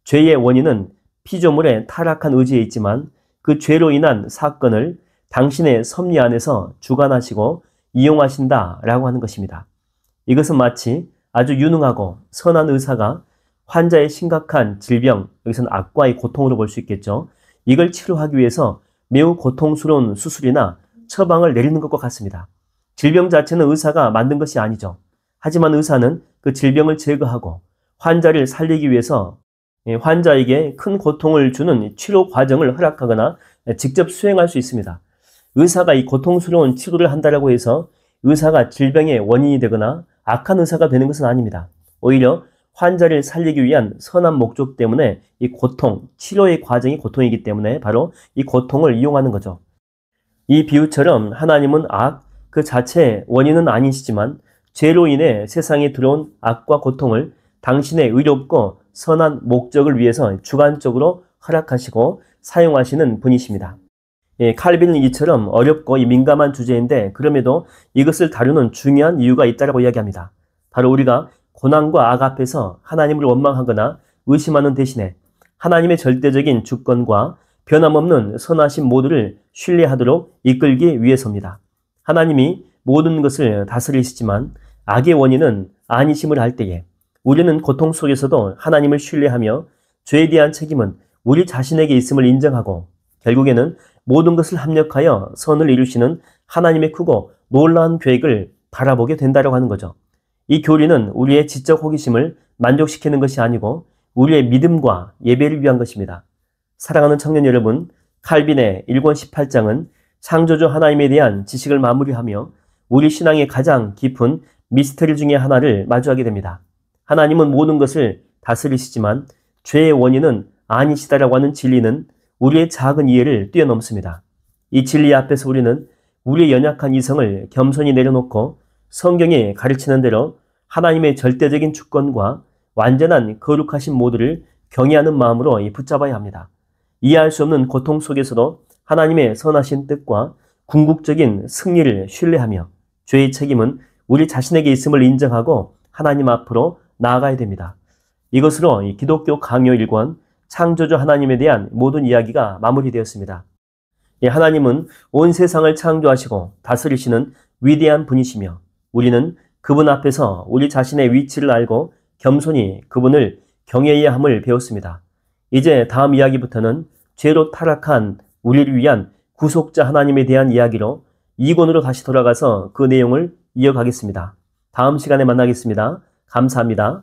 죄의 원인은 피조물의 타락한 의지에 있지만 그 죄로 인한 사건을 당신의 섭리 안에서 주관하시고 이용하신다라고 하는 것입니다. 이것은 마치 아주 유능하고 선한 의사가 환자의 심각한 질병, 여기서는 악과의 고통으로 볼 수 있겠죠. 이걸 치료하기 위해서 매우 고통스러운 수술이나 처방을 내리는 것과 같습니다. 질병 자체는 의사가 만든 것이 아니죠. 하지만 의사는 그 질병을 제거하고 환자를 살리기 위해서 환자에게 큰 고통을 주는 치료 과정을 허락하거나 직접 수행할 수 있습니다. 의사가 이 고통스러운 치료를 한다고 해서 의사가 질병의 원인이 되거나 악한 의사가 되는 것은 아닙니다. 오히려 환자를 살리기 위한 선한 목적 때문에 이 고통, 치료의 과정이 고통이기 때문에 바로 이 고통을 이용하는 거죠. 이 비유처럼 하나님은 악 그 자체의 원인은 아니시지만 죄로 인해 세상에 들어온 악과 고통을 당신의 의롭고 선한 목적을 위해서 주관적으로 허락하시고 사용하시는 분이십니다. 칼빈은 이처럼 어렵고 민감한 주제인데 그럼에도 이것을 다루는 중요한 이유가 있다고 이야기합니다. 바로 우리가 고난과 악 앞에서 하나님을 원망하거나 의심하는 대신에 하나님의 절대적인 주권과 변함없는 선하신 모두를 신뢰하도록 이끌기 위해서입니다. 하나님이 모든 것을 다스리시지만 악의 원인은 아니심을 알 때에 우리는 고통 속에서도 하나님을 신뢰하며 죄에 대한 책임은 우리 자신에게 있음을 인정하고 결국에는 모든 것을 합력하여 선을 이루시는 하나님의 크고 놀라운 계획을 바라보게 된다고 하는 거죠. 이 교리는 우리의 지적 호기심을 만족시키는 것이 아니고 우리의 믿음과 예배를 위한 것입니다. 사랑하는 청년 여러분, 칼빈의 1권 18장은 창조주 하나님에 대한 지식을 마무리하며 우리 신앙의 가장 깊은 미스터리 중에 하나를 마주하게 됩니다. 하나님은 모든 것을 다스리시지만 죄의 원인은 아니시다라고 하는 진리는 우리의 작은 이해를 뛰어넘습니다. 이 진리 앞에서 우리는 우리의 연약한 이성을 겸손히 내려놓고 성경이 가르치는 대로 하나님의 절대적인 주권과 완전한 거룩하신 모두를 경외하는 마음으로 붙잡아야 합니다. 이해할 수 없는 고통 속에서도 하나님의 선하신 뜻과 궁극적인 승리를 신뢰하며 죄의 책임은 우리 자신에게 있음을 인정하고 하나님 앞으로 나아가야 됩니다. 이것으로 기독교 강요 1권 창조주 하나님에 대한 모든 이야기가 마무리되었습니다. 하나님은 온 세상을 창조하시고 다스리시는 위대한 분이시며 우리는 그분 앞에서 우리 자신의 위치를 알고 겸손히 그분을 경외해야 함을 배웠습니다. 이제 다음 이야기부터는 죄로 타락한 우리를 위한 구속자 하나님에 대한 이야기로 2권으로 다시 돌아가서 그 내용을 이어가겠습니다. 다음 시간에 만나겠습니다. 감사합니다.